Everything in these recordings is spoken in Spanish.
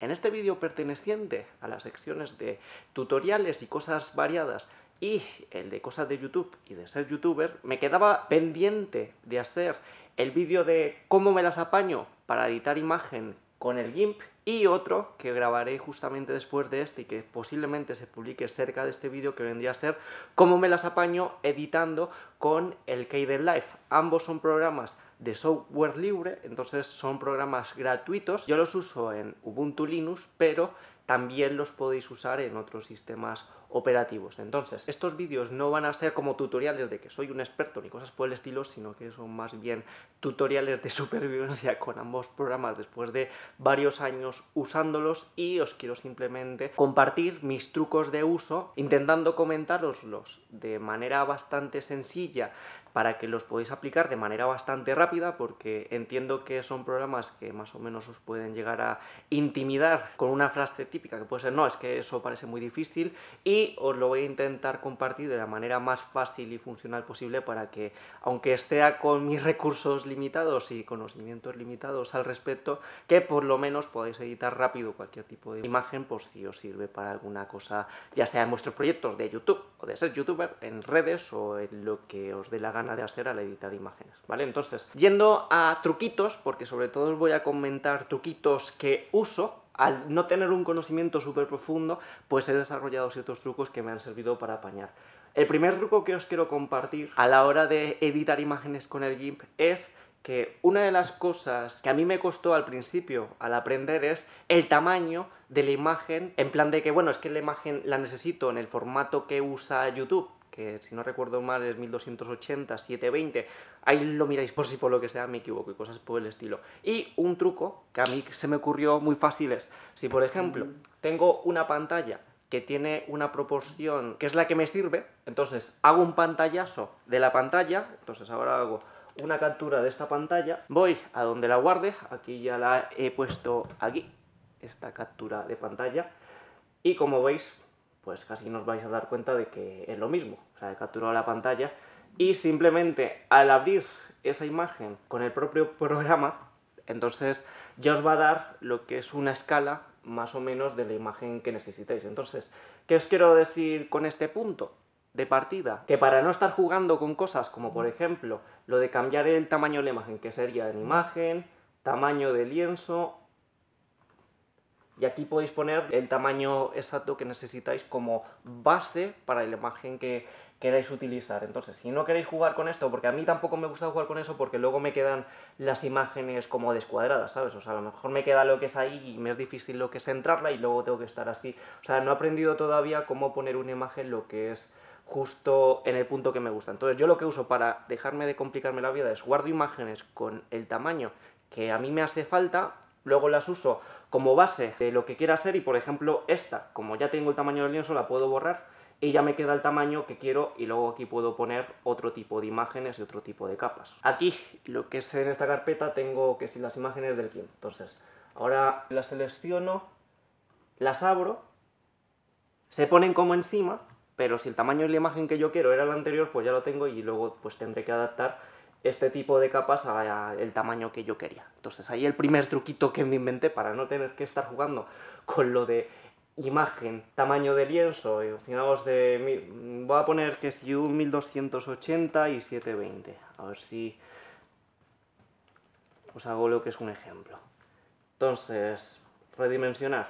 En este vídeo perteneciente a las secciones de tutoriales y cosas variadas y el de cosas de YouTube y de ser youtuber, me quedaba pendiente de hacer el vídeo de cómo me las apaño para editar imagen con el GIMP y otro que grabaré justamente después de este y que posiblemente se publique cerca de este vídeo, que vendría a ser cómo me las apaño editando con el Kdenlive. Ambos son programas de software libre, entonces son programas gratuitos. Yo los uso en Ubuntu Linux, pero también los podéis usar en otros sistemas operativos. Entonces, estos vídeos no van a ser como tutoriales de que soy un experto ni cosas por el estilo, sino que son más bien tutoriales de supervivencia con ambos programas después de varios años usándolos, y os quiero simplemente compartir mis trucos de uso, intentando comentároslos de manera bastante sencilla para que los podáis aplicar de manera bastante rápida, porque entiendo que son programas que más o menos os pueden llegar a intimidar con una frase típica que puede ser: no, es que eso parece muy difícil, y os lo voy a intentar compartir de la manera más fácil y funcional posible para que, aunque esté con mis recursos limitados y conocimientos limitados al respecto, que por lo menos podáis editar rápido cualquier tipo de imagen, por si os sirve para alguna cosa, ya sea en vuestros proyectos de YouTube o de ser youtuber, en redes o en lo que os dé la gana de hacer al editar imágenes, ¿vale? Entonces, yendo a truquitos, porque sobre todo os voy a comentar truquitos que uso. Al no tener un conocimiento súper profundo, pues he desarrollado ciertos trucos que me han servido para apañar. El primer truco que os quiero compartir a la hora de editar imágenes con el GIMP es que una de las cosas que a mí me costó al principio al aprender es el tamaño de la imagen, en plan de que, bueno, es que la imagen la necesito en el formato que usa YouTube, que si no recuerdo mal es 1280, 720, ahí lo miráis por si por lo que sea me equivoco y cosas por el estilo. Y un truco que a mí se me ocurrió muy fácil es, si por ejemplo tengo una pantalla que tiene una proporción que es la que me sirve, entonces hago un pantallazo de la pantalla, entonces ahora hago una captura de esta pantalla, voy a donde la guarde, aquí ya la he puesto aquí, esta captura de pantalla, y como veis, pues casi no os vais a dar cuenta de que es lo mismo. O sea, he capturado la pantalla y simplemente al abrir esa imagen con el propio programa, entonces ya os va a dar lo que es una escala más o menos de la imagen que necesitáis. Entonces, ¿qué os quiero decir con este punto de partida? Que para no estar jugando con cosas como, por ejemplo, lo de cambiar el tamaño de la imagen, que sería en imagen, tamaño de lienzo, y aquí podéis poner el tamaño exacto que necesitáis como base para la imagen que queráis utilizar. Entonces, si no queréis jugar con esto, porque a mí tampoco me gusta jugar con eso, porque luego me quedan las imágenes como descuadradas, ¿sabes? O sea, a lo mejor me queda lo que es ahí y me es difícil lo que es centrarla y luego tengo que estar así. O sea, no he aprendido todavía cómo poner una imagen lo que es justo en el punto que me gusta. Entonces, yo lo que uso para dejarme de complicarme la vida es guardo imágenes con el tamaño que a mí me hace falta, luego las uso como base de lo que quiera hacer, y por ejemplo esta, como ya tengo el tamaño del lienzo, la puedo borrar y ya me queda el tamaño que quiero, y luego aquí puedo poner otro tipo de imágenes y otro tipo de capas. Aquí, lo que es en esta carpeta, tengo que si las imágenes del GIMP. Entonces, ahora las selecciono, las abro, se ponen como encima, pero si el tamaño de la imagen que yo quiero era el anterior, pues ya lo tengo, y luego pues tendré que adaptar este tipo de capas al tamaño que yo quería. Entonces ahí el primer truquito que me inventé para no tener que estar jugando con lo de imagen, tamaño de lienzo, y fijaos voy a poner que si un 1280 y 720, a ver si os hago lo que es un ejemplo. Entonces, redimensionar.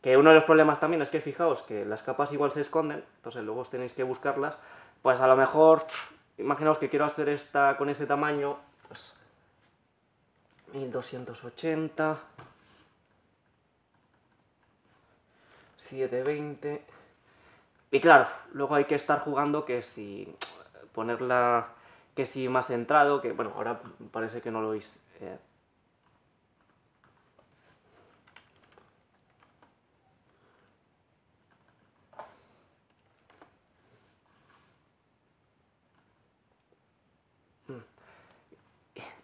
Que uno de los problemas también es que fijaos que las capas igual se esconden, entonces luego os tenéis que buscarlas. Pues a lo mejor, imaginaos que quiero hacer esta con ese tamaño, pues 1280, 720... Y claro, luego hay que estar jugando que si ponerla, que si más centrado, que bueno, ahora parece que no lo veis.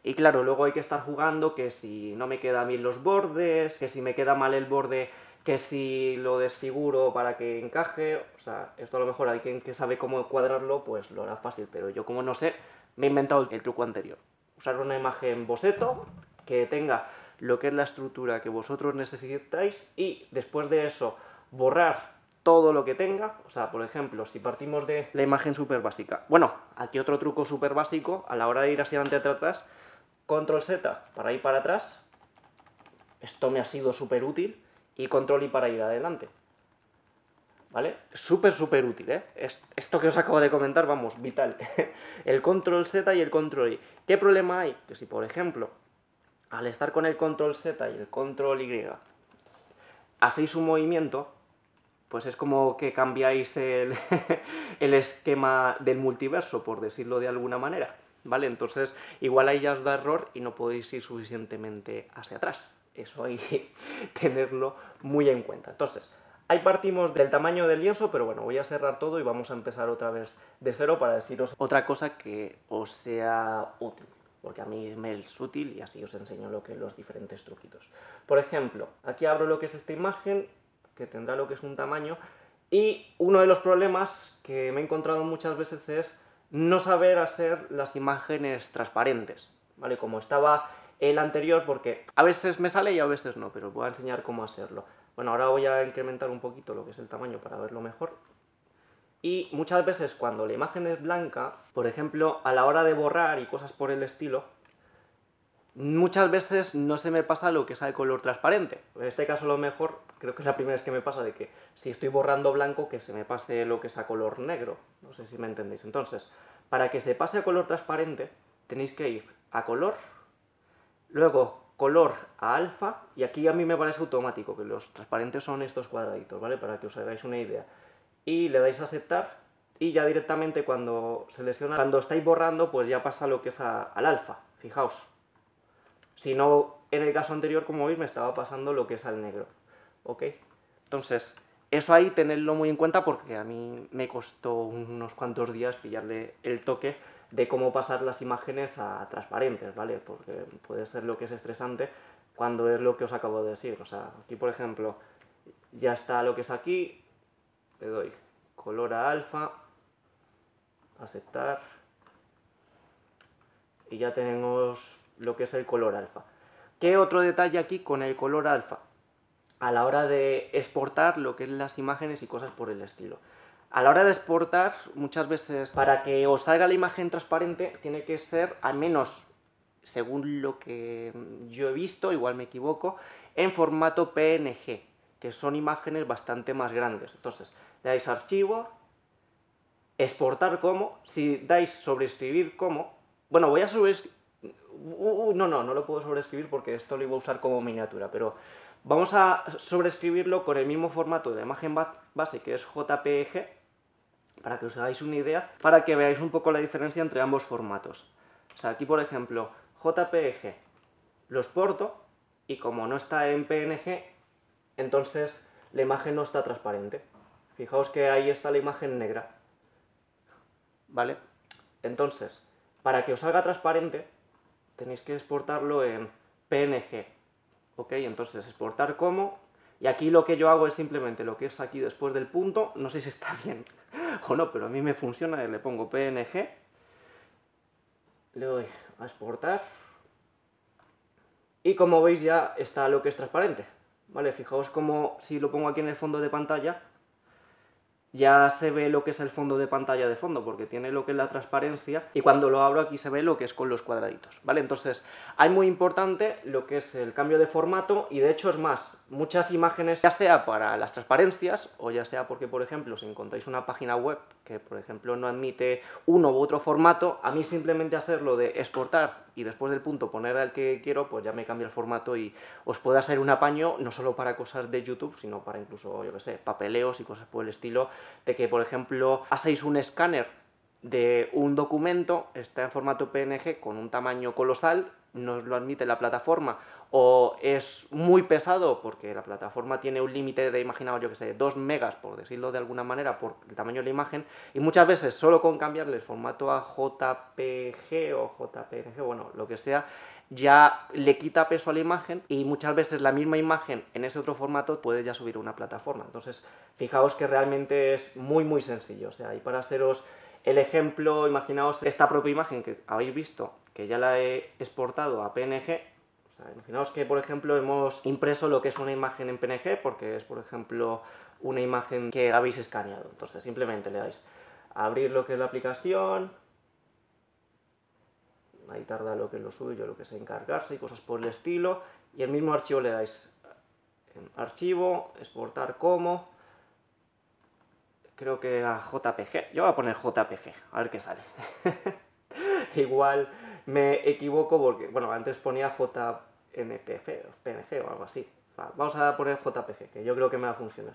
Y claro, luego hay que estar jugando que si no me quedan bien los bordes, que si me queda mal el borde, que si lo desfiguro para que encaje. O sea, esto a lo mejor alguien que sabe cómo cuadrarlo, pues lo hará fácil, pero yo como no sé, me he inventado el truco anterior. Usar una imagen boceto que tenga lo que es la estructura que vosotros necesitáis y después de eso borrar todo lo que tenga. O sea, por ejemplo, si partimos de la imagen súper básica. Bueno, aquí otro truco súper básico, a la hora de ir hacia adelante y atrás, control Z para ir para atrás, esto me ha sido súper útil, y control I para ir adelante. ¿Vale? Súper útil, ¿eh? Esto que os acabo de comentar, vamos, vital. El control Z y el control I. ¿Qué problema hay? Que si, por ejemplo, al estar con el control Z y el control Y, hacéis un movimiento, pues es como que cambiáis el, el esquema del multiverso, por decirlo de alguna manera, ¿vale? Entonces, igual ahí ya os da error y no podéis ir suficientemente hacia atrás. Eso hay que tenerlo muy en cuenta. Entonces, ahí partimos del tamaño del lienzo, pero bueno, voy a cerrar todo y vamos a empezar otra vez de cero para deciros otra cosa que os sea útil, porque a mí me es útil y así os enseño lo que los diferentes truquitos. Por ejemplo, aquí abro lo que es esta imagen, que tendrá lo que es un tamaño, y uno de los problemas que me he encontrado muchas veces es no saber hacer las imágenes transparentes, ¿vale? Como estaba el anterior, porque a veces me sale y a veces no, pero os voy a enseñar cómo hacerlo. Bueno, ahora voy a incrementar un poquito lo que es el tamaño para verlo mejor. Y muchas veces cuando la imagen es blanca, por ejemplo, a la hora de borrar y cosas por el estilo, muchas veces no se me pasa lo que es el color transparente. En este caso lo mejor, creo que es la primera vez que me pasa de que si estoy borrando blanco, que se me pase lo que es a color negro. No sé si me entendéis. Entonces, para que se pase a color transparente, tenéis que ir a color, luego color a alfa, y aquí a mí me parece automático, que los transparentes son estos cuadraditos, ¿vale? Para que os hagáis una idea. Y le dais a aceptar, y ya directamente cuando estáis borrando, pues ya pasa lo que es al alfa, fijaos. Si no, en el caso anterior, como veis, me estaba pasando lo que es al negro, ¿ok? Entonces, eso ahí tenedlo muy en cuenta porque a mí me costó unos cuantos días pillarle el toque de cómo pasar las imágenes a transparentes, ¿vale? Porque puede ser lo que es estresante cuando es lo que os acabo de decir. O sea, aquí, por ejemplo, ya está lo que es aquí, le doy color a alfa, aceptar, y ya tenemos lo que es el color alfa. ¿Qué otro detalle aquí con el color alfa? A la hora de exportar lo que es las imágenes y cosas por el estilo. A la hora de exportar, muchas veces, para que os salga la imagen transparente, tiene que ser, al menos según lo que yo he visto, igual me equivoco, en formato PNG, que son imágenes bastante más grandes. Entonces, le dais a archivo, exportar como, si dais sobreescribir como, bueno, voy a sobreescribir, no lo puedo sobreescribir porque esto lo iba a usar como miniatura, pero vamos a sobreescribirlo con el mismo formato de la imagen base, que es JPG, para que os hagáis una idea, para que veáis un poco la diferencia entre ambos formatos. O sea, aquí por ejemplo, JPG lo exporto y como no está en PNG, entonces la imagen no está transparente. Fijaos que ahí está la imagen negra, ¿vale? Entonces, para que os salga transparente, tenéis que exportarlo en PNG, ¿ok? Entonces, exportar como, y aquí lo que yo hago es simplemente lo que es aquí después del punto, no sé si está bien o no, pero a mí me funciona, le pongo PNG, le doy a exportar, y como veis ya está lo que es transparente, ¿vale? Fijaos como si lo pongo aquí en el fondo de pantalla, ya se ve lo que es el fondo de pantalla de fondo, porque tiene lo que es la transparencia, y cuando lo abro aquí se ve lo que es con los cuadraditos, ¿vale? Entonces, hay muy importante lo que es el cambio de formato, y de hecho es más, muchas imágenes, ya sea para las transparencias, o ya sea porque, por ejemplo, si encontráis una página web que, por ejemplo, no admite uno u otro formato, a mí simplemente hacerlo de exportar y después del punto poner al que quiero, pues ya me cambia el formato y os puede hacer un apaño, no solo para cosas de YouTube, sino para incluso, yo que sé, papeleos y cosas por el estilo, de que, por ejemplo, hacéis un escáner de un documento, está en formato PNG con un tamaño colosal, no os lo admite la plataforma, o es muy pesado porque la plataforma tiene un límite de, imaginaos, yo que sé, 2 megas, por decirlo de alguna manera, por el tamaño de la imagen, y muchas veces solo con cambiarle el formato a JPG o JPNG, bueno, lo que sea, ya le quita peso a la imagen, y muchas veces la misma imagen en ese otro formato puede ya subir a una plataforma. Entonces, fijaos que realmente es muy sencillo. O sea, y para haceros el ejemplo, imaginaos esta propia imagen que habéis visto, que ya la he exportado a PNG, sea, imaginaos que, por ejemplo, hemos impreso lo que es una imagen en PNG, porque es, por ejemplo, una imagen que habéis escaneado. Entonces, simplemente le dais a abrir lo que es la aplicación. Ahí tarda lo que es lo suyo, lo que es encargarse y cosas por el estilo. Y el mismo archivo le dais en archivo, exportar como. Creo que a JPG. Yo voy a poner JPG, a ver qué sale. Igual me equivoco porque, bueno, antes ponía JNPG o PNG o algo así. Vamos a poner JPG, que yo creo que me va a funcionar.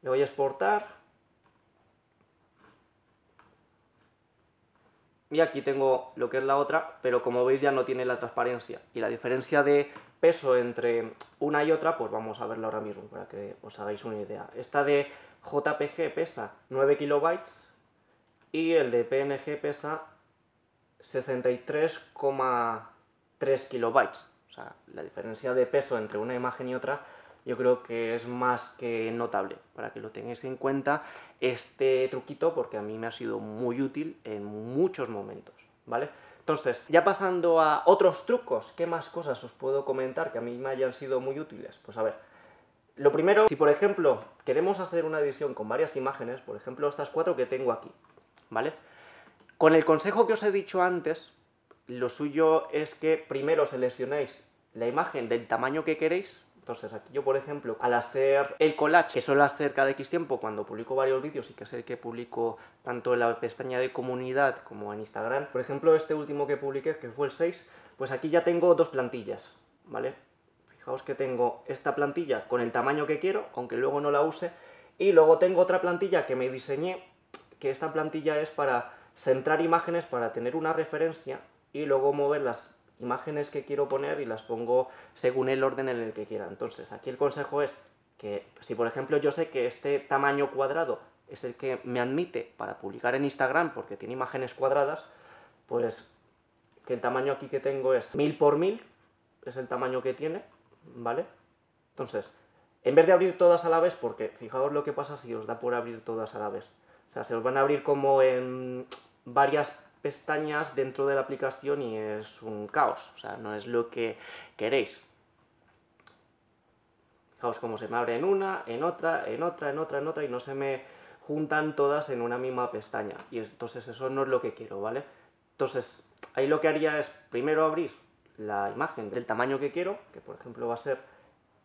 Le voy a exportar. Y aquí tengo lo que es la otra, pero como veis ya no tiene la transparencia. Y la diferencia de peso entre una y otra, pues vamos a verla ahora mismo para que os hagáis una idea. Esta de JPG pesa 9 kilobytes y el de PNG pesa 63,3 kilobytes. O sea, la diferencia de peso entre una imagen y otra yo creo que es más que notable, para que lo tengáis en cuenta este truquito, porque a mí me ha sido muy útil en muchos momentos, ¿vale? Entonces, ya pasando a otros trucos, ¿qué más cosas os puedo comentar que a mí me hayan sido muy útiles? Pues a ver, lo primero, si por ejemplo queremos hacer una edición con varias imágenes, por ejemplo estas 4 que tengo aquí, ¿vale? Con el consejo que os he dicho antes, lo suyo es que primero seleccionéis la imagen del tamaño que queréis. Entonces aquí yo, por ejemplo, al hacer el collage, que suelo hacer cada X tiempo cuando publico varios vídeos y que es el que publico tanto en la pestaña de comunidad como en Instagram, por ejemplo este último que publiqué, que fue el 6, pues aquí ya tengo 2 plantillas, ¿vale? Fijaos que tengo esta plantilla con el tamaño que quiero, aunque luego no la use, y luego tengo otra plantilla que me diseñé, que esta plantilla es para centrar imágenes, para tener una referencia y luego mover las imágenes que quiero poner y las pongo según el orden en el que quiera. Entonces, aquí el consejo es que si, por ejemplo, yo sé que este tamaño cuadrado es el que me admite para publicar en Instagram porque tiene imágenes cuadradas, pues que el tamaño aquí que tengo es 1000 por 1000, es el tamaño que tiene, ¿vale? Entonces, en vez de abrir todas a la vez, porque fijaos lo que pasa si os da por abrir todas a la vez. O sea, se os van a abrir como en varias pestañas dentro de la aplicación y es un caos, o sea, no es lo que queréis. Fijaos cómo se me abre en una, en otra, en otra, en otra, en otra y no se me juntan todas en una misma pestaña. Y entonces eso no es lo que quiero, ¿vale? Entonces, ahí lo que haría es primero abrir la imagen del tamaño que quiero, que por ejemplo va a ser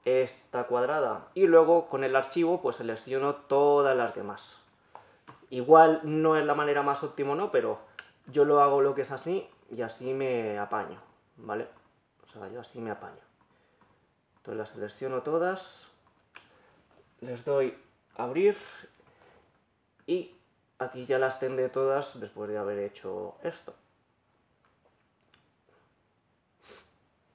esta cuadrada, y luego con el archivo pues selecciono todas las demás. Igual no es la manera más óptima, ¿no? Pero yo lo hago lo que es así y así me apaño, ¿vale? O sea, yo así me apaño. Entonces las selecciono todas, les doy a abrir y aquí ya las tendré todas después de haber hecho esto.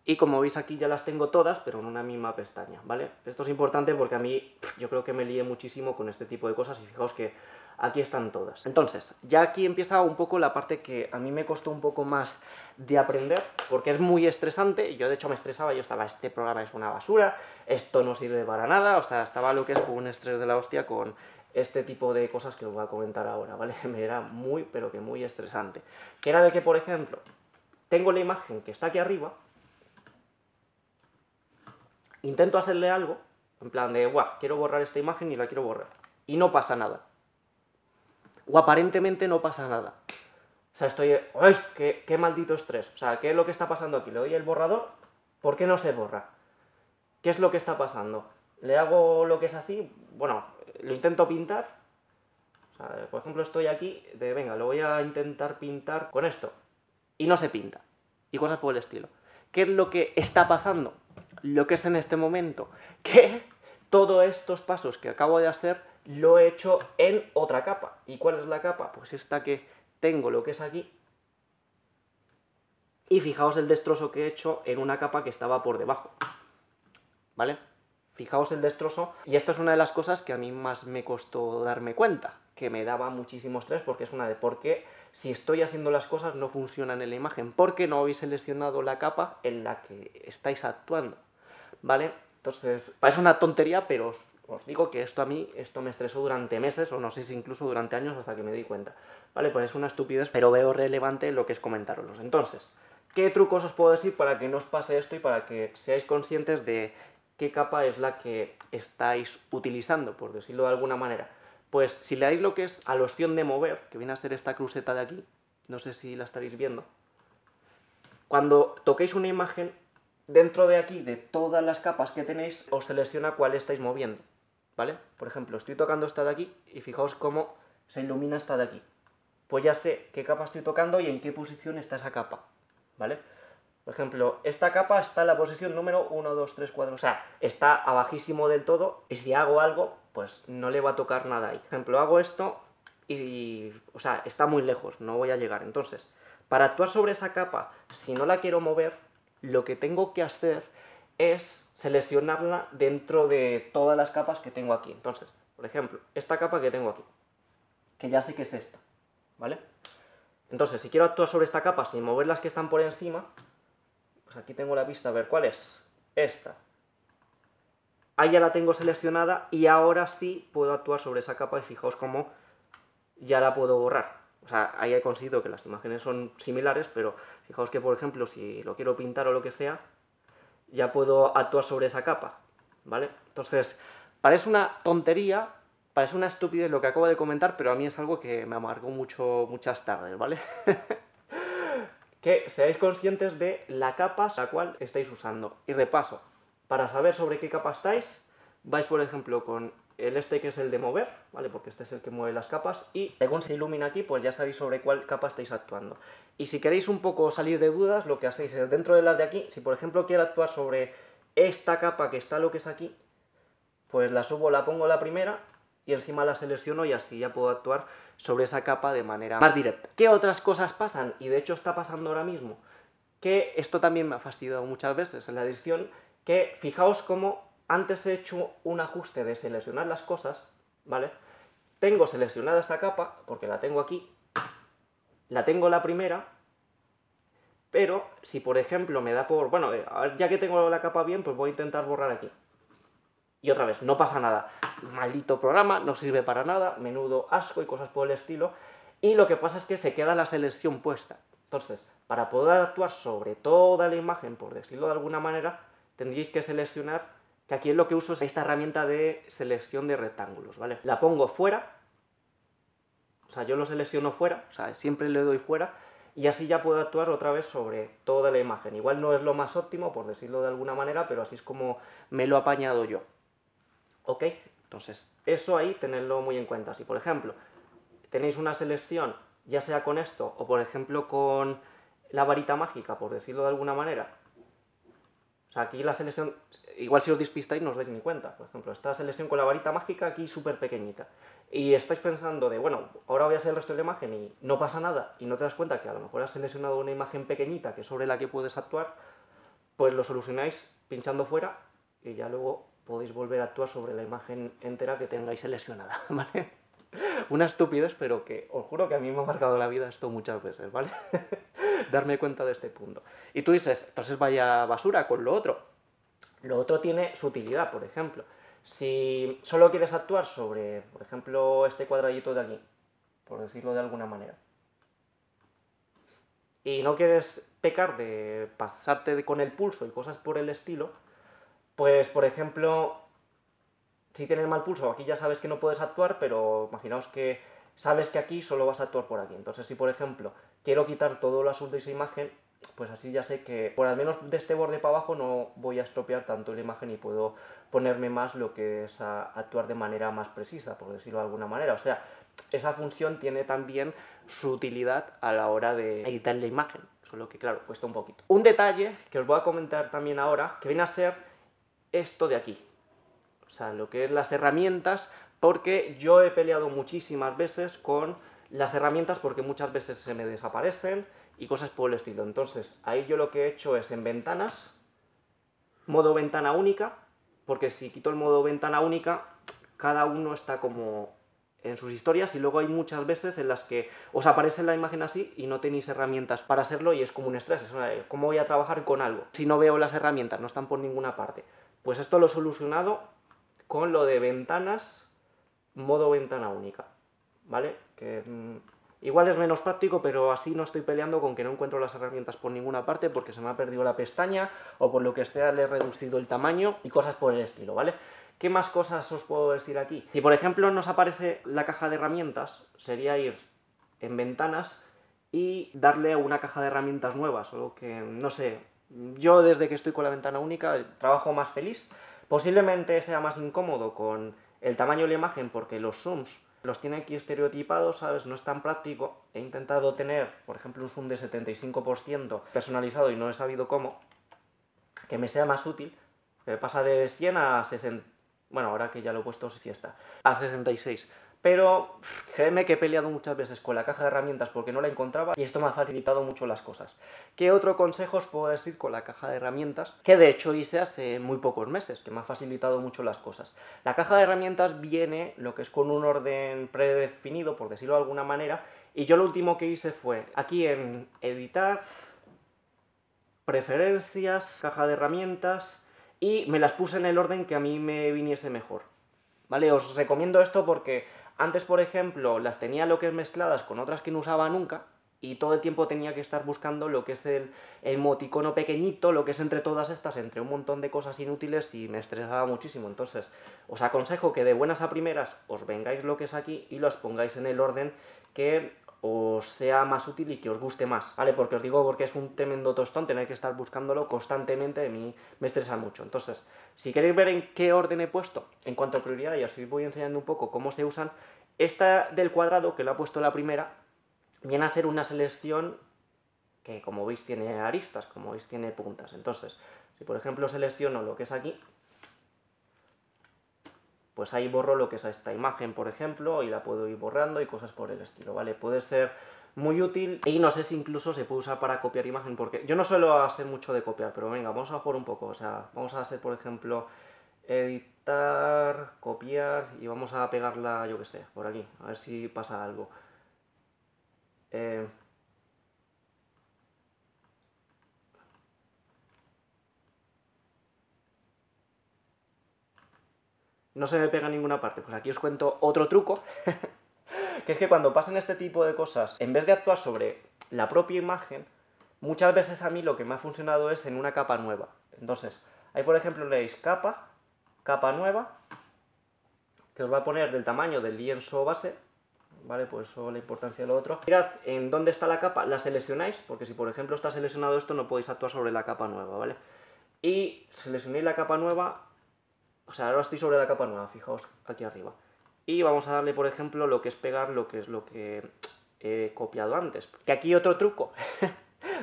Y como veis aquí ya las tengo todas, pero en una misma pestaña, ¿vale? Esto es importante porque a mí yo creo que me lié muchísimo con este tipo de cosas y fijaos que aquí están todas. Entonces, ya aquí empieza un poco la parte que a mí me costó un poco más de aprender, porque es muy estresante. Yo de hecho me estresaba, yo estaba, este programa es una basura, esto no sirve para nada, o sea, estaba lo que es con un estrés de la hostia con este tipo de cosas que os voy a comentar ahora, ¿vale? Me era muy, pero que muy estresante. Que era de que, por ejemplo, tengo la imagen que está aquí arriba, intento hacerle algo, en plan de, guau, quiero borrar esta imagen y la quiero borrar, y no pasa nada. O aparentemente no pasa nada. O sea, estoy... ¡Ay! ¡Qué maldito estrés! O sea, ¿qué es lo que está pasando aquí? Le doy el borrador, ¿por qué no se borra? ¿Qué es lo que está pasando? ¿Le hago lo que es así? Bueno, lo intento pintar. O sea, por ejemplo, estoy aquí de, venga, lo voy a intentar pintar con esto. Y no se pinta. Y cosas por el estilo. ¿Qué es lo que está pasando? Lo que es en este momento. Que todos estos pasos que acabo de hacer lo he hecho en otra capa. ¿Y cuál es la capa? Pues esta que tengo, lo que es aquí. Y fijaos el destrozo que he hecho en una capa que estaba por debajo. ¿Vale? Fijaos el destrozo. Y esto es una de las cosas que a mí más me costó darme cuenta. Que me daba muchísimo estrés porque es una de por qué si estoy haciendo las cosas no funcionan en la imagen. Porque no habéis seleccionado la capa en la que estáis actuando. ¿Vale? Entonces, parece una tontería, pero os digo que esto a mí, esto me estresó durante meses, o no sé si incluso durante años, hasta que me di cuenta. ¿Vale? Pues es una estupidez, pero veo relevante lo que es comentároslos. Entonces, ¿Qué trucos os puedo decir para que no os pase esto y para que seáis conscientes de qué capa es la que estáis utilizando, por decirlo de alguna manera? Pues si le dais lo que es a la opción de mover, que viene a ser esta cruceta de aquí, no sé si la estaréis viendo, cuando toquéis una imagen, dentro de aquí, de todas las capas que tenéis, os selecciona cuál estáis moviendo, ¿vale? Por ejemplo, estoy tocando esta de aquí y fijaos cómo se ilumina esta de aquí. Pues ya sé qué capa estoy tocando y en qué posición está esa capa, ¿vale? Por ejemplo, esta capa está en la posición número 1, 2, 3, 4, o sea, está abajísimo del todo, y si hago algo, pues no le va a tocar nada ahí. Por ejemplo, hago esto y, o sea, está muy lejos, no voy a llegar. Entonces, para actuar sobre esa capa, si no la quiero mover, lo que tengo que hacer es seleccionarla dentro de todas las capas que tengo aquí. Entonces, por ejemplo, esta capa que tengo aquí, que ya sé que es esta, ¿vale? Entonces, si quiero actuar sobre esta capa sin mover las que están por encima, pues aquí tengo la vista, a ver, ¿cuál es? Esta. Ahí ya la tengo seleccionada y ahora sí puedo actuar sobre esa capa y fijaos cómo ya la puedo borrar. O sea, ahí he conseguido que las imágenes son similares, pero fijaos que, por ejemplo, si lo quiero pintar o lo que sea, ya puedo actuar sobre esa capa, ¿vale? Entonces, parece una tontería, parece una estupidez lo que acabo de comentar, pero a mí es algo que me amargó muchas tardes, ¿vale? Que seáis conscientes de la capa la cual estáis usando. Y repaso, para saber sobre qué capa estáis, vais por ejemplo con el este que es el de mover, ¿vale? Porque este es el que mueve las capas, y según se ilumina aquí, pues ya sabéis sobre cuál capa estáis actuando. Y si queréis un poco salir de dudas, lo que hacéis es dentro de las de aquí, si por ejemplo quiero actuar sobre esta capa que está lo que es aquí, pues la subo, la pongo la primera, y encima la selecciono y así ya puedo actuar sobre esa capa de manera más directa. ¿Qué otras cosas pasan? Y de hecho está pasando ahora mismo, que esto también me ha fastidiado muchas veces en la edición, que fijaos cómo antes he hecho un ajuste de seleccionar las cosas, ¿vale? Tengo seleccionada esta capa, porque la tengo aquí, la tengo la primera, pero si por ejemplo me da por, bueno, ya que tengo la capa bien, pues voy a intentar borrar aquí. Y otra vez, no pasa nada. Maldito programa, no sirve para nada, menudo asco y cosas por el estilo. Y lo que pasa es que se queda la selección puesta. Entonces, para poder actuar sobre toda la imagen, por decirlo de alguna manera, tendríais que seleccionar, que aquí lo que uso es esta herramienta de selección de rectángulos, ¿vale? La pongo fuera, o sea, yo lo selecciono fuera, o sea, siempre le doy fuera, y así ya puedo actuar otra vez sobre toda la imagen. Igual no es lo más óptimo, por decirlo de alguna manera, pero así es como me lo he apañado yo. ¿Ok? Entonces, eso ahí tenedlo muy en cuenta. Si, por ejemplo, tenéis una selección, ya sea con esto, o por ejemplo con la varita mágica, por decirlo de alguna manera, o sea, aquí la selección, igual si os despistáis no os dais ni cuenta. Por ejemplo, esta selección con la varita mágica aquí súper pequeñita. Y estáis pensando de, bueno, ahora voy a hacer el resto de la imagen y no pasa nada, y no te das cuenta que a lo mejor has seleccionado una imagen pequeñita que es sobre la que puedes actuar, pues lo solucionáis pinchando fuera y ya luego podéis volver a actuar sobre la imagen entera que tengáis seleccionada, ¿vale? Una estupidez, pero que os juro que a mí me ha marcado la vida esto muchas veces, ¿vale? Darme cuenta de este punto. Y tú dices, entonces vaya basura con lo otro. Lo otro tiene su utilidad, por ejemplo. Si solo quieres actuar sobre, por ejemplo, este cuadradito de aquí, por decirlo de alguna manera, y no quieres pecar de pasarte con el pulso y cosas por el estilo, pues, por ejemplo, si tienes mal pulso, aquí ya sabes que no puedes actuar, pero imaginaos que sabes que aquí solo vas a actuar por aquí. Entonces, si por ejemplo quiero quitar todo lo azul de esa imagen, pues así ya sé que por al menos de este borde para abajo no voy a estropear tanto la imagen y puedo ponerme más lo que es a actuar de manera más precisa, por decirlo de alguna manera. O sea, esa función tiene también su utilidad a la hora de editar la imagen, solo que claro, cuesta un poquito. Un detalle que os voy a comentar también ahora, que viene a ser esto de aquí. O sea, lo que es las herramientas, porque yo he peleado muchísimas veces con las herramientas porque muchas veces se me desaparecen y cosas por el estilo. Entonces, ahí yo lo que he hecho es en ventanas, modo ventana única, porque si quito el modo ventana única, cada uno está como en sus historias y luego hay muchas veces en las que os aparece la imagen así y no tenéis herramientas para hacerlo y es como un estrés. ¿Cómo voy a trabajar con algo si no veo las herramientas? No están por ninguna parte. Pues esto lo he solucionado con lo de ventanas, modo ventana única, ¿vale? Que Igual es menos práctico, pero así no estoy peleando con que no encuentro las herramientas por ninguna parte porque se me ha perdido la pestaña o por lo que sea le he reducido el tamaño y cosas por el estilo, ¿vale? ¿Qué más cosas os puedo decir aquí? Si por ejemplo nos aparece la caja de herramientas, sería ir en ventanas y darle a una caja de herramientas nueva, solo que, no sé, yo desde que estoy con la ventana única trabajo más feliz. Posiblemente sea más incómodo con el tamaño de la imagen porque los zooms los tiene aquí estereotipados, ¿sabes? No es tan práctico. He intentado tener, por ejemplo, un zoom de 75% personalizado y no he sabido cómo, que me sea más útil. Que pasa de 100 a 60... Bueno, ahora que ya lo he puesto, sí está. A 66. Pero créeme que he peleado muchas veces con la caja de herramientas porque no la encontraba y esto me ha facilitado mucho las cosas. ¿Qué otro consejo os puedo decir con la caja de herramientas? Que de hecho hice hace muy pocos meses, que me ha facilitado mucho las cosas. La caja de herramientas viene lo que es con un orden predefinido, por decirlo de alguna manera, y yo lo último que hice fue aquí en editar, preferencias, caja de herramientas, y me las puse en el orden que a mí me viniese mejor. ¿Vale? Os recomiendo esto porque antes, por ejemplo, las tenía lo que es mezcladas con otras que no usaba nunca y todo el tiempo tenía que estar buscando lo que es el emoticono pequeñito, lo que es entre todas estas, entre un montón de cosas inútiles y me estresaba muchísimo. Entonces, os aconsejo que de buenas a primeras os vengáis lo que es aquí y los pongáis en el orden que os sea más útil y que os guste más, ¿vale? Porque os digo, porque es un tremendo tostón tener que estar buscándolo constantemente, a mí me estresa mucho. Entonces, si queréis ver en qué orden he puesto en cuanto a prioridad, y os voy enseñando un poco cómo se usan, esta del cuadrado, que lo ha puesto la primera, viene a ser una selección que, como veis, tiene aristas, como veis, tiene puntas. Entonces, si por ejemplo selecciono lo que es aquí, pues ahí borro lo que es esta imagen, por ejemplo, y la puedo ir borrando y cosas por el estilo, ¿vale? Puede ser muy útil y no sé si incluso se puede usar para copiar imagen, porque yo no suelo hacer mucho de copiar, pero venga, vamos a jugar un poco, o sea, vamos a hacer, por ejemplo, editar, copiar y vamos a pegarla, yo que sé, por aquí, a ver si pasa algo. No se me pega en ninguna parte, pues aquí os cuento otro truco, que es que cuando pasan este tipo de cosas, en vez de actuar sobre la propia imagen, muchas veces a mí lo que me ha funcionado es en una capa nueva. Entonces, ahí por ejemplo leéis capa, capa nueva, que os va a poner del tamaño del lienzo base, ¿vale? Pues eso la importancia de lo otro. Mirad en dónde está la capa, la seleccionáis, porque si por ejemplo está seleccionado esto no podéis actuar sobre la capa nueva, ¿vale? Y seleccionéis la capa nueva, o sea, ahora estoy sobre la capa nueva, fijaos aquí arriba. Y vamos a darle, por ejemplo, lo que es pegar lo que es lo que he copiado antes. Que aquí otro truco,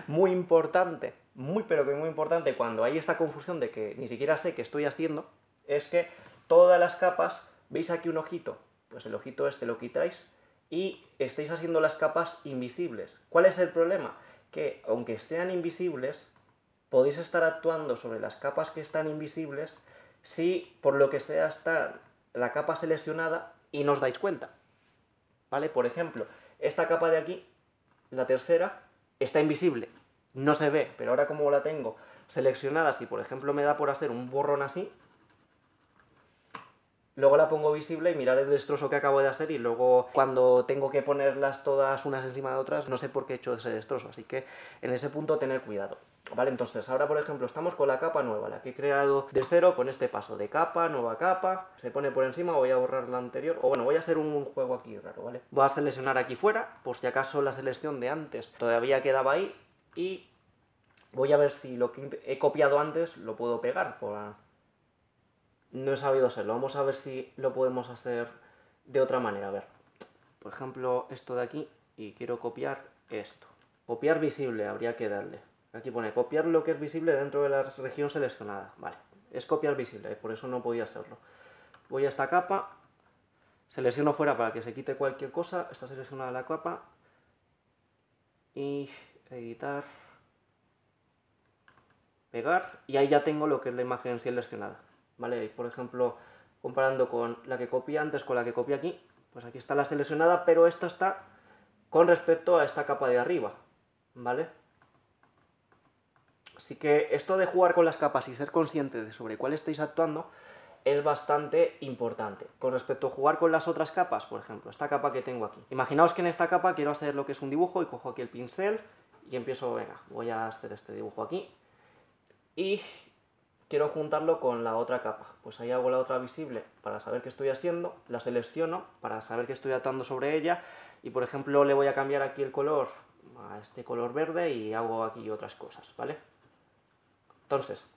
muy importante, muy pero que muy importante, cuando hay esta confusión de que ni siquiera sé qué estoy haciendo, es que todas las capas, ¿veis aquí un ojito? Pues el ojito este lo quitáis y estáis haciendo las capas invisibles. ¿Cuál es el problema? Que aunque estén invisibles, podéis estar actuando sobre las capas que están invisibles si por lo que sea está la capa seleccionada y no os dais cuenta, ¿vale? Por ejemplo, esta capa de aquí, la tercera, está invisible, no se ve, pero ahora como la tengo seleccionada, si por ejemplo me da por hacer un borrón así, luego la pongo visible y mirad el destrozo que acabo de hacer y luego cuando tengo que ponerlas todas unas encima de otras no sé por qué he hecho ese destrozo, así que en ese punto tener cuidado. Vale, entonces ahora por ejemplo estamos con la capa nueva, la que he creado de cero con este paso de capa, nueva capa, se pone por encima, voy a borrar la anterior, o bueno, voy a hacer un juego aquí raro, ¿vale? Voy a seleccionar aquí fuera, por si acaso la selección de antes todavía quedaba ahí y voy a ver si lo que he copiado antes lo puedo pegar por... No he sabido hacerlo, vamos a ver si lo podemos hacer de otra manera. A ver, por ejemplo, esto de aquí, y quiero copiar esto. Copiar visible, habría que darle. Aquí pone copiar lo que es visible dentro de la región seleccionada. Vale, es copiar visible, por eso no podía hacerlo. Voy a esta capa, selecciono fuera para que se quite cualquier cosa, está seleccionada la capa, y editar, pegar, y ahí ya tengo lo que es la imagen seleccionada. ¿Vale? Por ejemplo, comparando con la que copié antes con la que copié aquí, pues aquí está la seleccionada, pero esta está con respecto a esta capa de arriba, ¿vale? Así que esto de jugar con las capas y ser consciente de sobre cuál estáis actuando es bastante importante. Con respecto a jugar con las otras capas, por ejemplo, esta capa que tengo aquí. Imaginaos que en esta capa quiero hacer lo que es un dibujo y cojo aquí el pincel y empiezo, venga, voy a hacer este dibujo aquí y quiero juntarlo con la otra capa. Pues ahí hago la otra visible para saber qué estoy haciendo, la selecciono para saber que estoy actuando sobre ella y, por ejemplo, le voy a cambiar aquí el color a este color verde y hago aquí otras cosas, ¿vale? Entonces,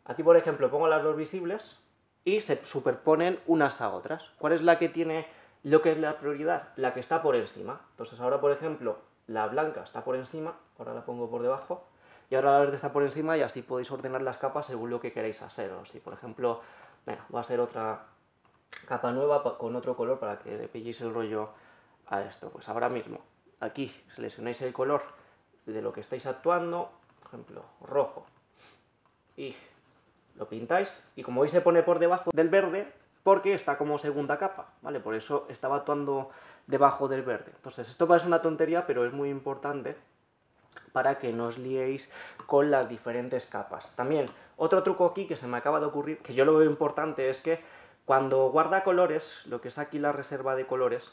aquí, por ejemplo, pongo las dos visibles y se superponen unas a otras. ¿Cuál es la que tiene lo que es la prioridad? La que está por encima. Entonces ahora, por ejemplo, la blanca está por encima, ahora la pongo por debajo, y ahora la verde está por encima y así podéis ordenar las capas según lo que queréis hacer. O si, por ejemplo, venga, voy a hacer otra capa nueva con otro color para que le pilléis el rollo a esto. Pues ahora mismo, aquí seleccionáis el color de lo que estáis actuando, por ejemplo, rojo, y lo pintáis, y como veis se pone por debajo del verde porque está como segunda capa, ¿vale? Por eso estaba actuando debajo del verde. Entonces, esto parece una tontería, pero es muy importante para que no os liéis con las diferentes capas. También, otro truco aquí que se me acaba de ocurrir, que yo lo veo importante, es que cuando guarda colores, lo que es aquí la reserva de colores,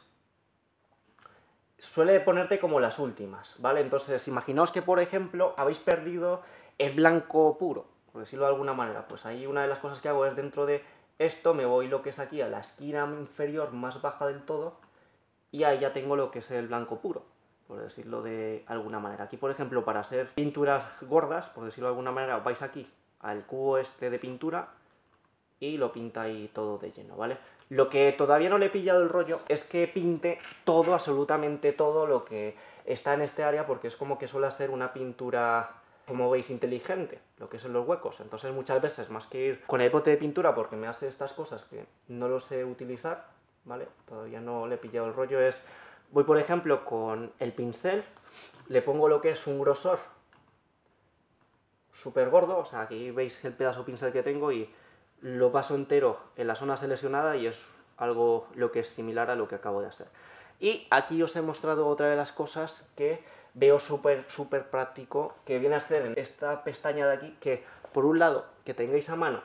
suele ponerte como las últimas, ¿vale? Entonces, imaginaos que, por ejemplo, habéis perdido el blanco puro, por decirlo de alguna manera. Pues ahí una de las cosas que hago es, dentro de esto, me voy lo que es aquí a la esquina inferior más baja del todo, y ahí ya tengo lo que es el blanco puro, por decirlo de alguna manera. Aquí, por ejemplo, para hacer pinturas gordas, por decirlo de alguna manera, vais aquí al cubo este de pintura y lo pintáis todo de lleno, ¿vale? Lo que todavía no le he pillado el rollo es que pinte todo, absolutamente todo lo que está en este área, porque es como que suele ser una pintura, como veis, inteligente, lo que son los huecos. Entonces muchas veces, más que ir con el bote de pintura porque me hace estas cosas que no lo sé utilizar, ¿vale? Todavía no le he pillado el rollo, voy, por ejemplo, con el pincel, le pongo lo que es un grosor súper gordo, o sea, aquí veis el pedazo de pincel que tengo y lo paso entero en la zona seleccionada y es algo lo que es similar a lo que acabo de hacer. Y aquí os he mostrado otra de las cosas que veo súper práctico, que viene a ser en esta pestaña de aquí, que por un lado que tengáis a mano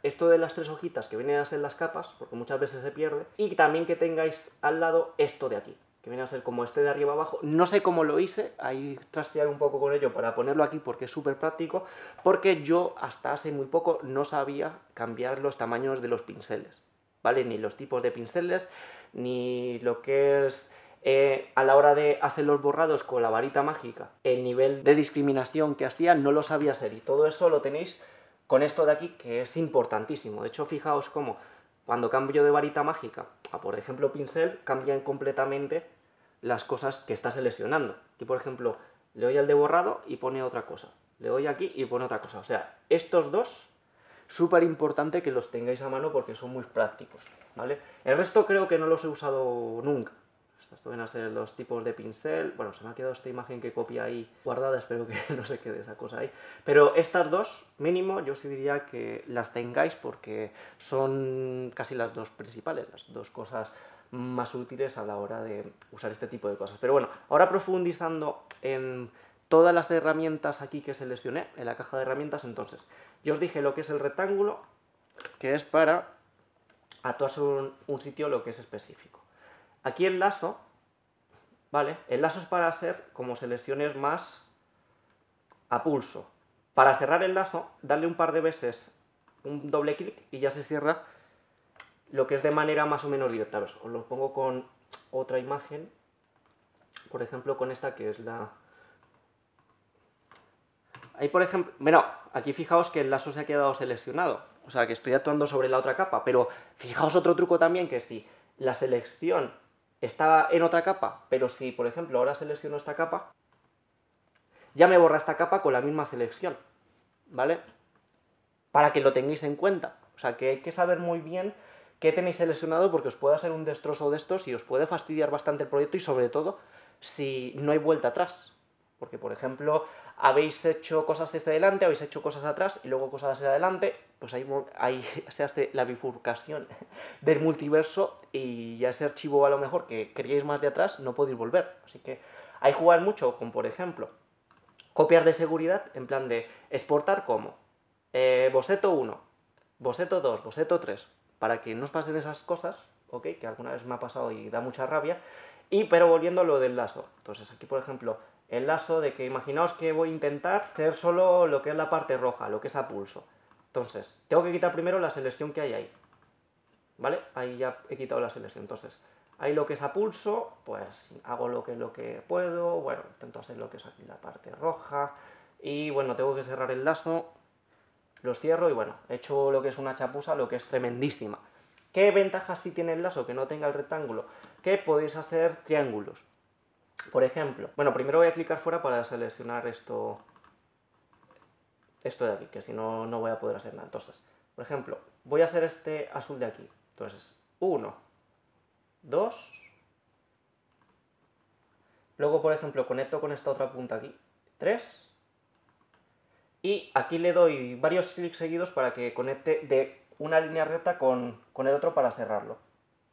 esto de las tres hojitas que vienen a ser las capas, porque muchas veces se pierde, y también que tengáis al lado esto de aquí, que viene a ser como este de arriba abajo. No sé cómo lo hice, ahí trastear un poco con ello para ponerlo aquí porque es súper práctico, porque yo hasta hace muy poco no sabía cambiar los tamaños de los pinceles, ¿vale? Ni los tipos de pinceles, ni lo que es a la hora de hacer los borrados con la varita mágica, el nivel de discriminación que hacía no lo sabía hacer, y todo eso lo tenéis con esto de aquí, que es importantísimo. De hecho, fijaos cómo cuando cambio de varita mágica a, por ejemplo, pincel, cambian completamente las cosas que está seleccionando. Aquí, por ejemplo, le doy al de borrado y pone otra cosa. Le doy aquí y pone otra cosa. O sea, estos dos, súper importante que los tengáis a mano porque son muy prácticos, ¿vale? El resto creo que no los he usado nunca. Estos van a ser los tipos de pincel. Bueno, se me ha quedado esta imagen que copia ahí guardada, espero que no se quede esa cosa ahí. Pero estas dos, mínimo, yo sí diría que las tengáis porque son casi las dos principales, las dos cosas más útiles a la hora de usar este tipo de cosas. Pero bueno, ahora profundizando en todas las herramientas aquí que seleccioné en la caja de herramientas, entonces, yo os dije lo que es el rectángulo, que es para actuar sobre un sitio lo que es específico. Aquí el lazo, ¿vale? El lazo es para hacer como selecciones más a pulso. Para cerrar el lazo, darle un par de veces un doble clic y ya se cierra lo que es de manera más o menos directa. A ver, os lo pongo con otra imagen, por ejemplo con esta que es la... Ahí, por ejemplo, bueno, aquí fijaos que el lazo se ha quedado seleccionado, o sea que estoy actuando sobre la otra capa, pero fijaos otro truco también, que si la selección está en otra capa, pero si, por ejemplo, ahora selecciono esta capa, ya me borra esta capa con la misma selección, ¿vale? Para que lo tengáis en cuenta. O sea, que hay que saber muy bien qué tenéis seleccionado porque os puede hacer un destrozo de estos y os puede fastidiar bastante el proyecto y, sobre todo, si no hay vuelta atrás. Porque, por ejemplo, habéis hecho cosas hacia adelante, habéis hecho cosas atrás y luego cosas hacia adelante, pues ahí se hace la bifurcación del multiverso y ya ese archivo, a lo mejor, que queríais más de atrás, no podéis volver. Así que hay que jugar mucho con, por ejemplo, copias de seguridad, en plan de exportar como boceto 1, boceto 2, boceto 3, para que no os pasen esas cosas, ¿ok? Que alguna vez me ha pasado y da mucha rabia. Pero volviendo a lo del lazo, entonces aquí por ejemplo, el lazo de que imaginaos que voy a intentar hacer solo lo que es la parte roja, lo que es a pulso. Entonces, tengo que quitar primero la selección que hay ahí, ¿vale? Ahí ya he quitado la selección, entonces, ahí lo que es a pulso, pues hago lo que puedo, bueno, intento hacer lo que es aquí la parte roja, y bueno, tengo que cerrar el lazo, los cierro y bueno, he hecho lo que es una chapuza, lo que es tremendísima. ¿Qué ventajas sí tiene el lazo que no tenga el rectángulo? Que podéis hacer triángulos. Por ejemplo, bueno, primero voy a clicar fuera para seleccionar esto de aquí, que si no, no voy a poder hacer nada. Entonces, por ejemplo, voy a hacer este azul de aquí. Entonces, 1, 2. Luego, por ejemplo, conecto con esta otra punta aquí. 3. Y aquí le doy varios clics seguidos para que conecte de una línea recta con el otro para cerrarlo.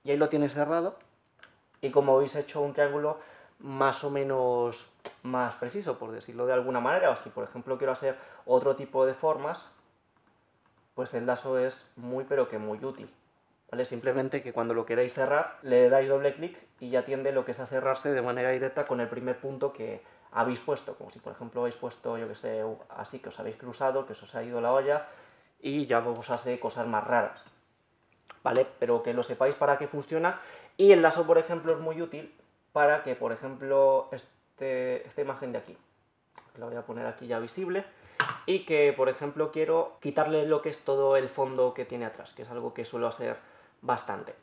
Y ahí lo tienes cerrado. Y como veis, he hecho un triángulo más o menos más preciso, por decirlo de alguna manera. O si, por ejemplo, quiero hacer otro tipo de formas, pues el lazo es muy, pero que muy útil. ¿Vale? Simplemente que cuando lo queráis cerrar, le dais doble clic y ya tiende lo que es a cerrarse de manera directa con el primer punto que habéis puesto. Como si, por ejemplo, habéis puesto, yo que sé, así, que os habéis cruzado, que os ha ido la olla y ya os hace cosas más raras. ¿Vale? Pero que lo sepáis para qué funciona. Y el lazo, por ejemplo, es muy útil para que, por ejemplo, esta imagen de aquí, la voy a poner aquí ya visible, y que, por ejemplo, quiero quitarle lo que es todo el fondo que tiene atrás, que es algo que suelo hacer bastante.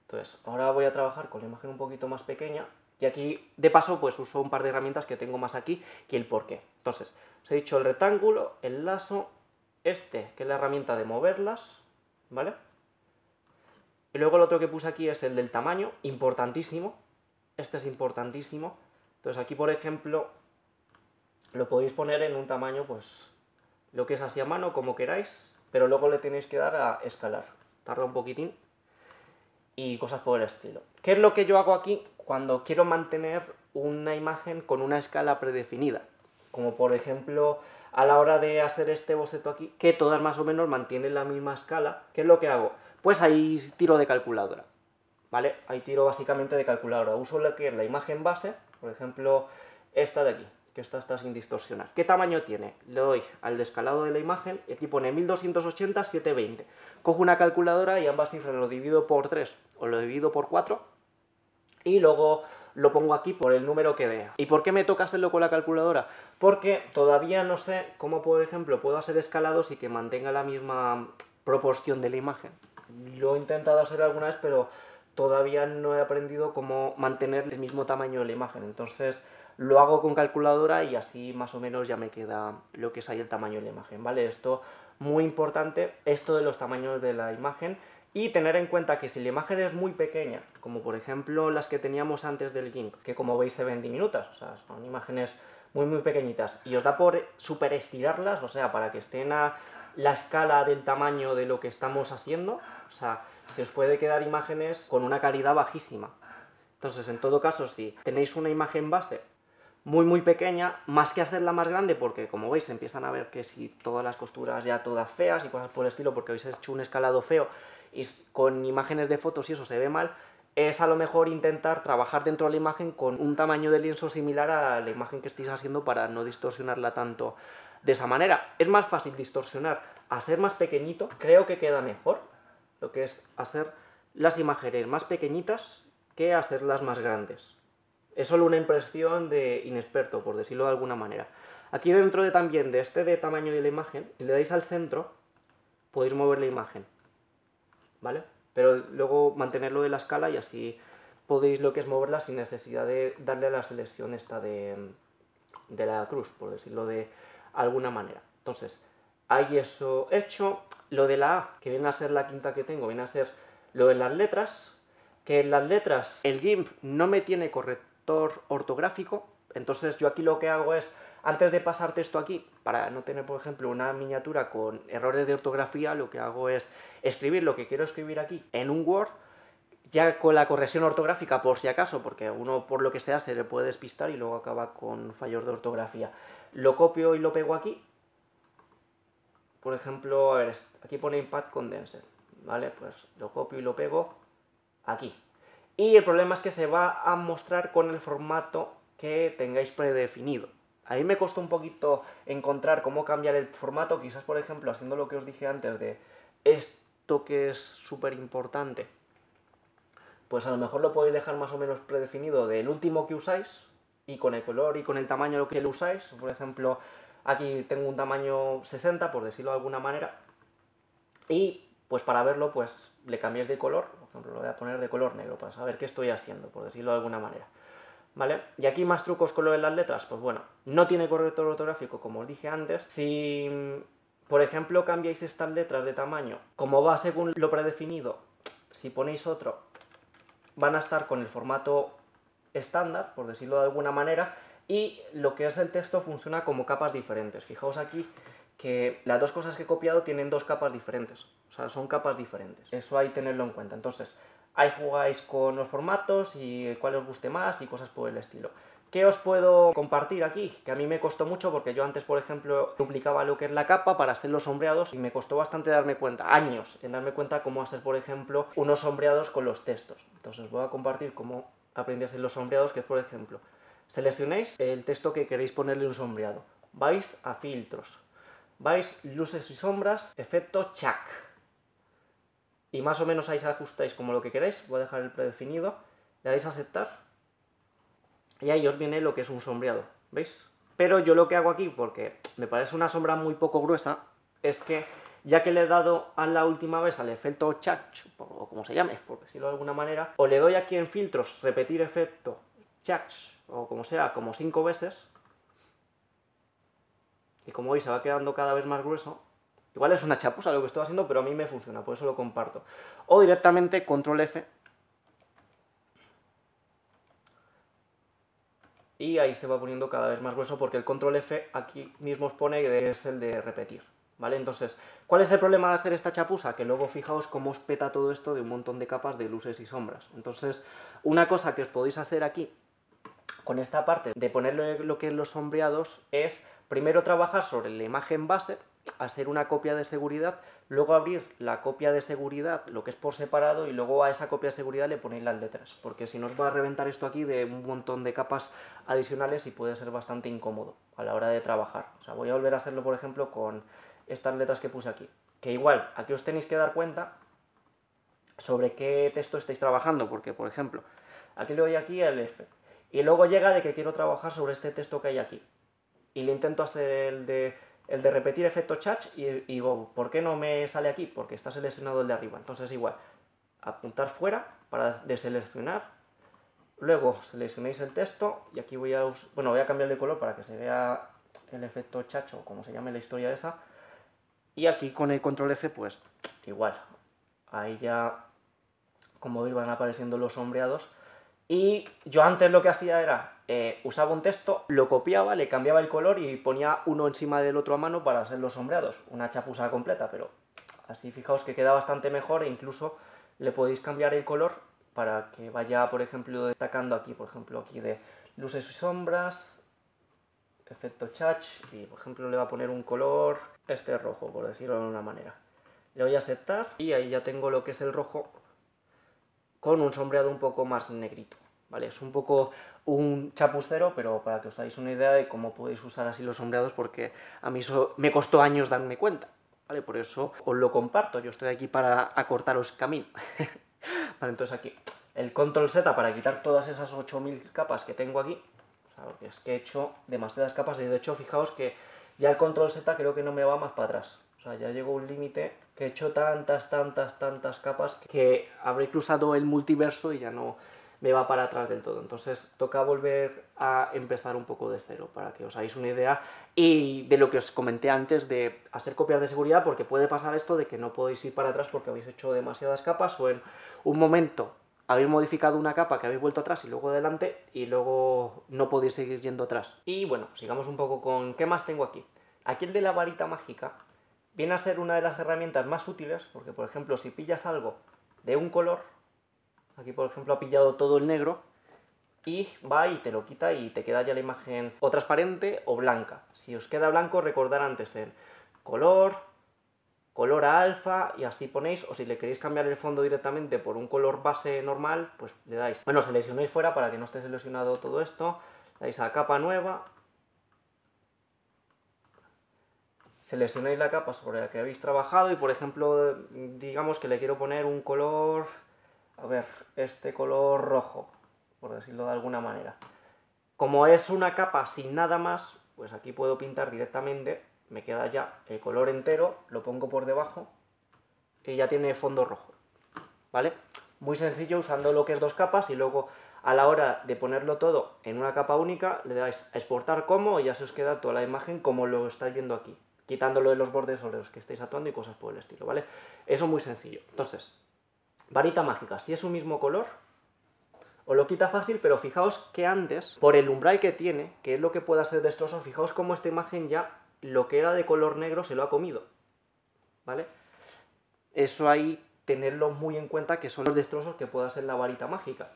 Entonces, ahora voy a trabajar con la imagen un poquito más pequeña, y aquí, de paso, pues uso un par de herramientas que tengo más aquí, y el porqué. Entonces, os he dicho el rectángulo, el lazo, que es la herramienta de moverlas, ¿vale? Y luego el otro que puse aquí es el del tamaño, importantísimo. Este es importantísimo. Entonces aquí, por ejemplo, lo podéis poner en un tamaño, pues, lo que es así a mano, como queráis, pero luego le tenéis que dar a escalar. Tarda un poquitín y cosas por el estilo. ¿Qué es lo que yo hago aquí cuando quiero mantener una imagen con una escala predefinida? Como por ejemplo, a la hora de hacer este boceto aquí, que todas más o menos mantienen la misma escala. ¿Qué es lo que hago? Pues ahí tiro de calculadora, ¿vale? Ahí tiro básicamente de calculadora. Uso lo que es la imagen base, por ejemplo, esta de aquí, que esta está sin distorsionar. ¿Qué tamaño tiene? Le doy al descalado de la imagen y aquí pone 1280 720. Cojo una calculadora y ambas cifras lo divido por 3 o lo divido por 4 y luego lo pongo aquí por el número que vea. ¿Y por qué me toca hacerlo con la calculadora? Porque todavía no sé cómo, por ejemplo, puedo hacer escalados y que mantenga la misma proporción de la imagen. Lo he intentado hacer alguna vez, pero todavía no he aprendido cómo mantener el mismo tamaño de la imagen. Entonces lo hago con calculadora y así más o menos ya me queda lo que es ahí el tamaño de la imagen, ¿vale? Esto muy importante, esto de los tamaños de la imagen. Y tener en cuenta que si la imagen es muy pequeña, como por ejemplo las que teníamos antes del GIMP, que como veis se ven diminutas, o sea, son imágenes muy pequeñitas, y os da por super estirarlas, o sea, para que estén a la escala del tamaño de lo que estamos haciendo, o sea, se os puede quedar imágenes con una calidad bajísima. Entonces, en todo caso, si tenéis una imagen base muy pequeña, más que hacerla más grande, porque como veis empiezan a ver que si todas las costuras ya todas feas y cosas por el estilo, porque habéis hecho un escalado feo y con imágenes de fotos y eso se ve mal, es a lo mejor intentar trabajar dentro de la imagen con un tamaño de lienzo similar a la imagen que estéis haciendo para no distorsionarla tanto de esa manera. Es más fácil distorsionar, hacer más pequeñito, creo que queda mejor lo que es hacer las imágenes más pequeñitas que hacerlas más grandes. Es solo una impresión de inexperto, por decirlo de alguna manera. Aquí dentro de también de este de tamaño de la imagen, si le dais al centro, podéis mover la imagen, ¿vale? Pero luego mantenerlo de la escala y así podéis lo que es moverla sin necesidad de darle a la selección esta de la cruz, por decirlo de alguna manera. Entonces, hay eso hecho. Lo de la A, que viene a ser la quinta que tengo, viene a ser lo de las letras, que en las letras el GIMP no me tiene corrector ortográfico, entonces yo aquí lo que hago es, antes de pasar texto aquí, para no tener, por ejemplo, una miniatura con errores de ortografía, lo que hago es escribir lo que quiero escribir aquí en un Word, ya con la corrección ortográfica por si acaso, porque uno por lo que sea se le puede despistar y luego acaba con fallos de ortografía. Lo copio y lo pego aquí. Por ejemplo, a ver, aquí pone Impact Condenser. ¿vale? Pues lo copio y lo pego aquí. Y el problema es que se va a mostrar con el formato que tengáis predefinido. A mí me costó un poquito encontrar cómo cambiar el formato, quizás por ejemplo haciendo lo que os dije antes de esto que es súper importante, pues a lo mejor lo podéis dejar más o menos predefinido del último que usáis y con el color y con el tamaño lo que lo usáis. Por ejemplo, aquí tengo un tamaño 60, por decirlo de alguna manera, y pues para verlo pues le cambiéis de color. Por ejemplo, lo voy a poner de color negro para saber qué estoy haciendo, por decirlo de alguna manera. ¿Vale? Y aquí más trucos con lo de las letras, pues bueno, no tiene corrector ortográfico como os dije antes. Si, por ejemplo, cambiáis estas letras de tamaño, como va según lo predefinido, si ponéis otro, van a estar con el formato estándar, por decirlo de alguna manera, y lo que es el texto funciona como capas diferentes. Fijaos aquí que las dos cosas que he copiado tienen dos capas diferentes, o sea, son capas diferentes. Eso hay que tenerlo en cuenta. Entonces, ahí jugáis con los formatos y cuál os guste más y cosas por el estilo. ¿Qué os puedo compartir aquí? Que a mí me costó mucho porque yo antes, por ejemplo, duplicaba lo que es la capa para hacer los sombreados y me costó bastante darme cuenta, años, en darme cuenta cómo hacer, por ejemplo, unos sombreados con los textos. Entonces os voy a compartir cómo aprendí a hacer los sombreados, que es, por ejemplo, seleccionéis el texto que queréis ponerle un sombreado, vais a filtros, vais luces y sombras, efecto chac, y más o menos ahí ajustáis como lo que queréis. Voy a dejar el predefinido, le dais a aceptar y ahí os viene lo que es un sombreado, ¿veis? Pero yo lo que hago aquí, porque me parece una sombra muy poco gruesa, es que ya que le he dado a la última vez al efecto Chach, o como se llame, por decirlo de alguna manera, o le doy aquí en filtros, repetir efecto Chach, o como sea, como 5 veces, y como veis se va quedando cada vez más grueso. Igual es una chapuza lo que estoy haciendo, pero a mí me funciona, por eso lo comparto. O directamente control F, y ahí se va poniendo cada vez más grueso, porque el control F aquí mismo os pone que es el de repetir, ¿vale? Entonces, ¿cuál es el problema de hacer esta chapuza? Que luego fijaos cómo os peta todo esto de un montón de capas de luces y sombras. Entonces, una cosa que os podéis hacer aquí, con esta parte de ponerle lo que es los sombreados, es primero trabajar sobre la imagen base, hacer una copia de seguridad, luego abrir la copia de seguridad, lo que es por separado, y luego a esa copia de seguridad le ponéis las letras, porque si no os va a reventar esto aquí de un montón de capas adicionales y puede ser bastante incómodo a la hora de trabajar. O sea, voy a volver a hacerlo, por ejemplo, con estas letras que puse aquí, que igual, aquí os tenéis que dar cuenta sobre qué texto estáis trabajando, porque, por ejemplo, aquí le doy aquí el F, y luego llega de que quiero trabajar sobre este texto que hay aquí, y le intento hacer el de repetir efecto chat y digo, ¿por qué no me sale aquí? Porque está seleccionado el de arriba. Entonces igual, apuntar fuera para deseleccionar, luego seleccionéis el texto y aquí voy a cambiar de color para que se vea el efecto chat o como se llame la historia esa, y aquí con el control F pues igual, ahí ya como veis van apareciendo los sombreados. Y yo antes lo que hacía era, usaba un texto, lo copiaba, le cambiaba el color y ponía uno encima del otro a mano para hacer los sombreados. Una chapuza completa, pero así fijaos que queda bastante mejor, e incluso le podéis cambiar el color para que vaya, por ejemplo, destacando aquí, por ejemplo, aquí de luces y sombras, efecto chat, y por ejemplo le va a poner un color, este rojo, por decirlo de una manera. Le doy a aceptar y ahí ya tengo lo que es el rojo, con un sombreado un poco más negrito, ¿vale? Es un poco un chapucero, pero para que os hagáis una idea de cómo podéis usar así los sombreados, porque a mí eso me costó años darme cuenta, ¿vale? Por eso os lo comparto, yo estoy aquí para acortaros camino. Vale, entonces aquí, el control Z para quitar todas esas 8000 capas que tengo aquí, o sea, porque es que he hecho demasiadas capas, y de hecho fijaos que ya el control Z creo que no me va más para atrás. O sea, ya llegó un límite que he hecho tantas capas que habré cruzado el multiverso y ya no me va para atrás del todo. Entonces toca volver a empezar un poco de cero para que os hagáis una idea, y de lo que os comenté antes de hacer copias de seguridad, porque puede pasar esto de que no podéis ir para atrás porque habéis hecho demasiadas capas, o en un momento habéis modificado una capa que habéis vuelto atrás y luego adelante, y luego no podéis seguir yendo atrás. Y bueno, sigamos un poco con qué más tengo aquí. Aquí el de la varita mágica viene a ser una de las herramientas más útiles, porque por ejemplo si pillas algo de un color, aquí por ejemplo ha pillado todo el negro, y va y te lo quita y te queda ya la imagen o transparente o blanca. Si os queda blanco, recordar antes el color, color a alfa y así ponéis, o si le queréis cambiar el fondo directamente por un color base normal, pues le dais. Bueno, seleccionáis fuera para que no esté seleccionado todo esto, le dais a capa nueva, seleccionáis la capa sobre la que habéis trabajado y por ejemplo, digamos que le quiero poner un color, a ver, este color rojo, por decirlo de alguna manera. Como es una capa sin nada más, pues aquí puedo pintar directamente, me queda ya el color entero, lo pongo por debajo y ya tiene fondo rojo, ¿vale? Muy sencillo usando lo que es dos capas y luego a la hora de ponerlo todo en una capa única le dais a exportar como y ya se os queda toda la imagen como lo estáis viendo aquí, quitándolo de los bordes sobre los que estáis actuando y cosas por el estilo, ¿vale? Eso es muy sencillo. Entonces, varita mágica, si es un mismo color, os lo quita fácil, pero fijaos que antes, por el umbral que tiene, que es lo que puede hacer destrozo, fijaos cómo esta imagen ya, lo que era de color negro se lo ha comido, ¿vale? Eso ahí, tenerlo muy en cuenta, que son los destrozos que puede hacer la varita mágica.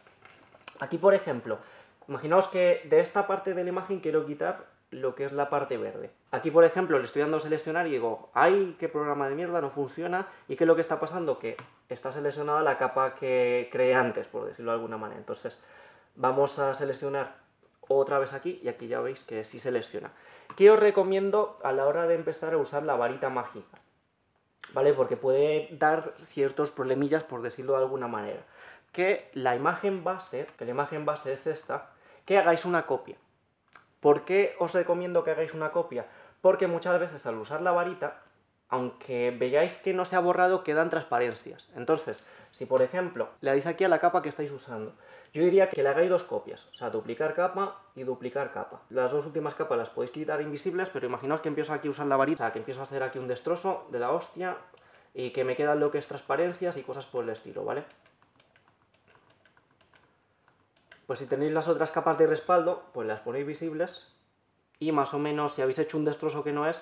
Aquí, por ejemplo, imaginaos que de esta parte de la imagen quiero quitar lo que es la parte verde. Aquí, por ejemplo, le estoy dando a seleccionar y digo, ¡ay, qué programa de mierda, no funciona! ¿Y qué es lo que está pasando? Que está seleccionada la capa que creé antes, por decirlo de alguna manera. Entonces, vamos a seleccionar otra vez aquí y aquí ya veis que sí selecciona. ¿Qué os recomiendo a la hora de empezar a usar la varita mágica? ¿Vale? Porque puede dar ciertos problemillas, por decirlo de alguna manera. Que la imagen base es esta, que hagáis una copia. ¿Por qué os recomiendo que hagáis una copia? Porque muchas veces al usar la varita, aunque veáis que no se ha borrado, quedan transparencias. Entonces, si por ejemplo le dais aquí a la capa que estáis usando, yo diría que le hagáis dos copias, o sea, duplicar capa y duplicar capa. Las dos últimas capas las podéis quitar invisibles, pero imaginaos que empiezo aquí a usar la varita, o sea, que empiezo a hacer aquí un destrozo de la hostia y que me quedan lo que es transparencias y cosas por el estilo, ¿vale? Pues si tenéis las otras capas de respaldo, pues las ponéis visibles y más o menos si habéis hecho un destrozo que no es,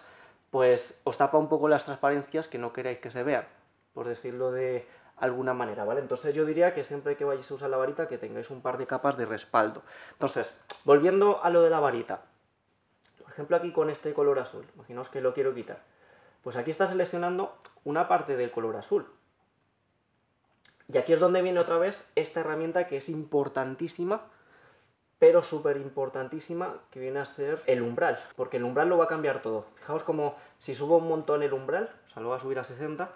pues os tapa un poco las transparencias que no queráis que se vean, por decirlo de alguna manera, ¿vale? Entonces yo diría que siempre que vayáis a usar la varita que tengáis un par de capas de respaldo. Entonces, volviendo a lo de la varita, por ejemplo aquí con este color azul, imaginaos que lo quiero quitar, pues aquí está seleccionando una parte del color azul. Y aquí es donde viene otra vez esta herramienta que es importantísima, pero súper importantísima, que viene a ser el umbral, porque el umbral lo va a cambiar todo. Fijaos como si subo un montón el umbral, o sea, lo va a subir a 60,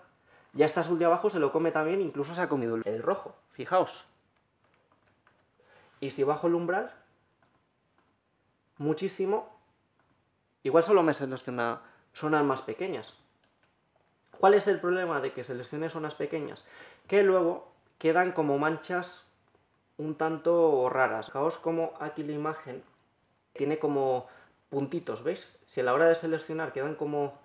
ya este azul de abajo se lo come también, incluso se ha comido el rojo, fijaos. Y si bajo el umbral, muchísimo, igual solo me selecciona zonas más pequeñas. ¿Cuál es el problema de que seleccione zonas pequeñas? Que luego quedan como manchas un tanto raras. Fijaos como aquí la imagen tiene como puntitos, ¿veis? Si a la hora de seleccionar quedan como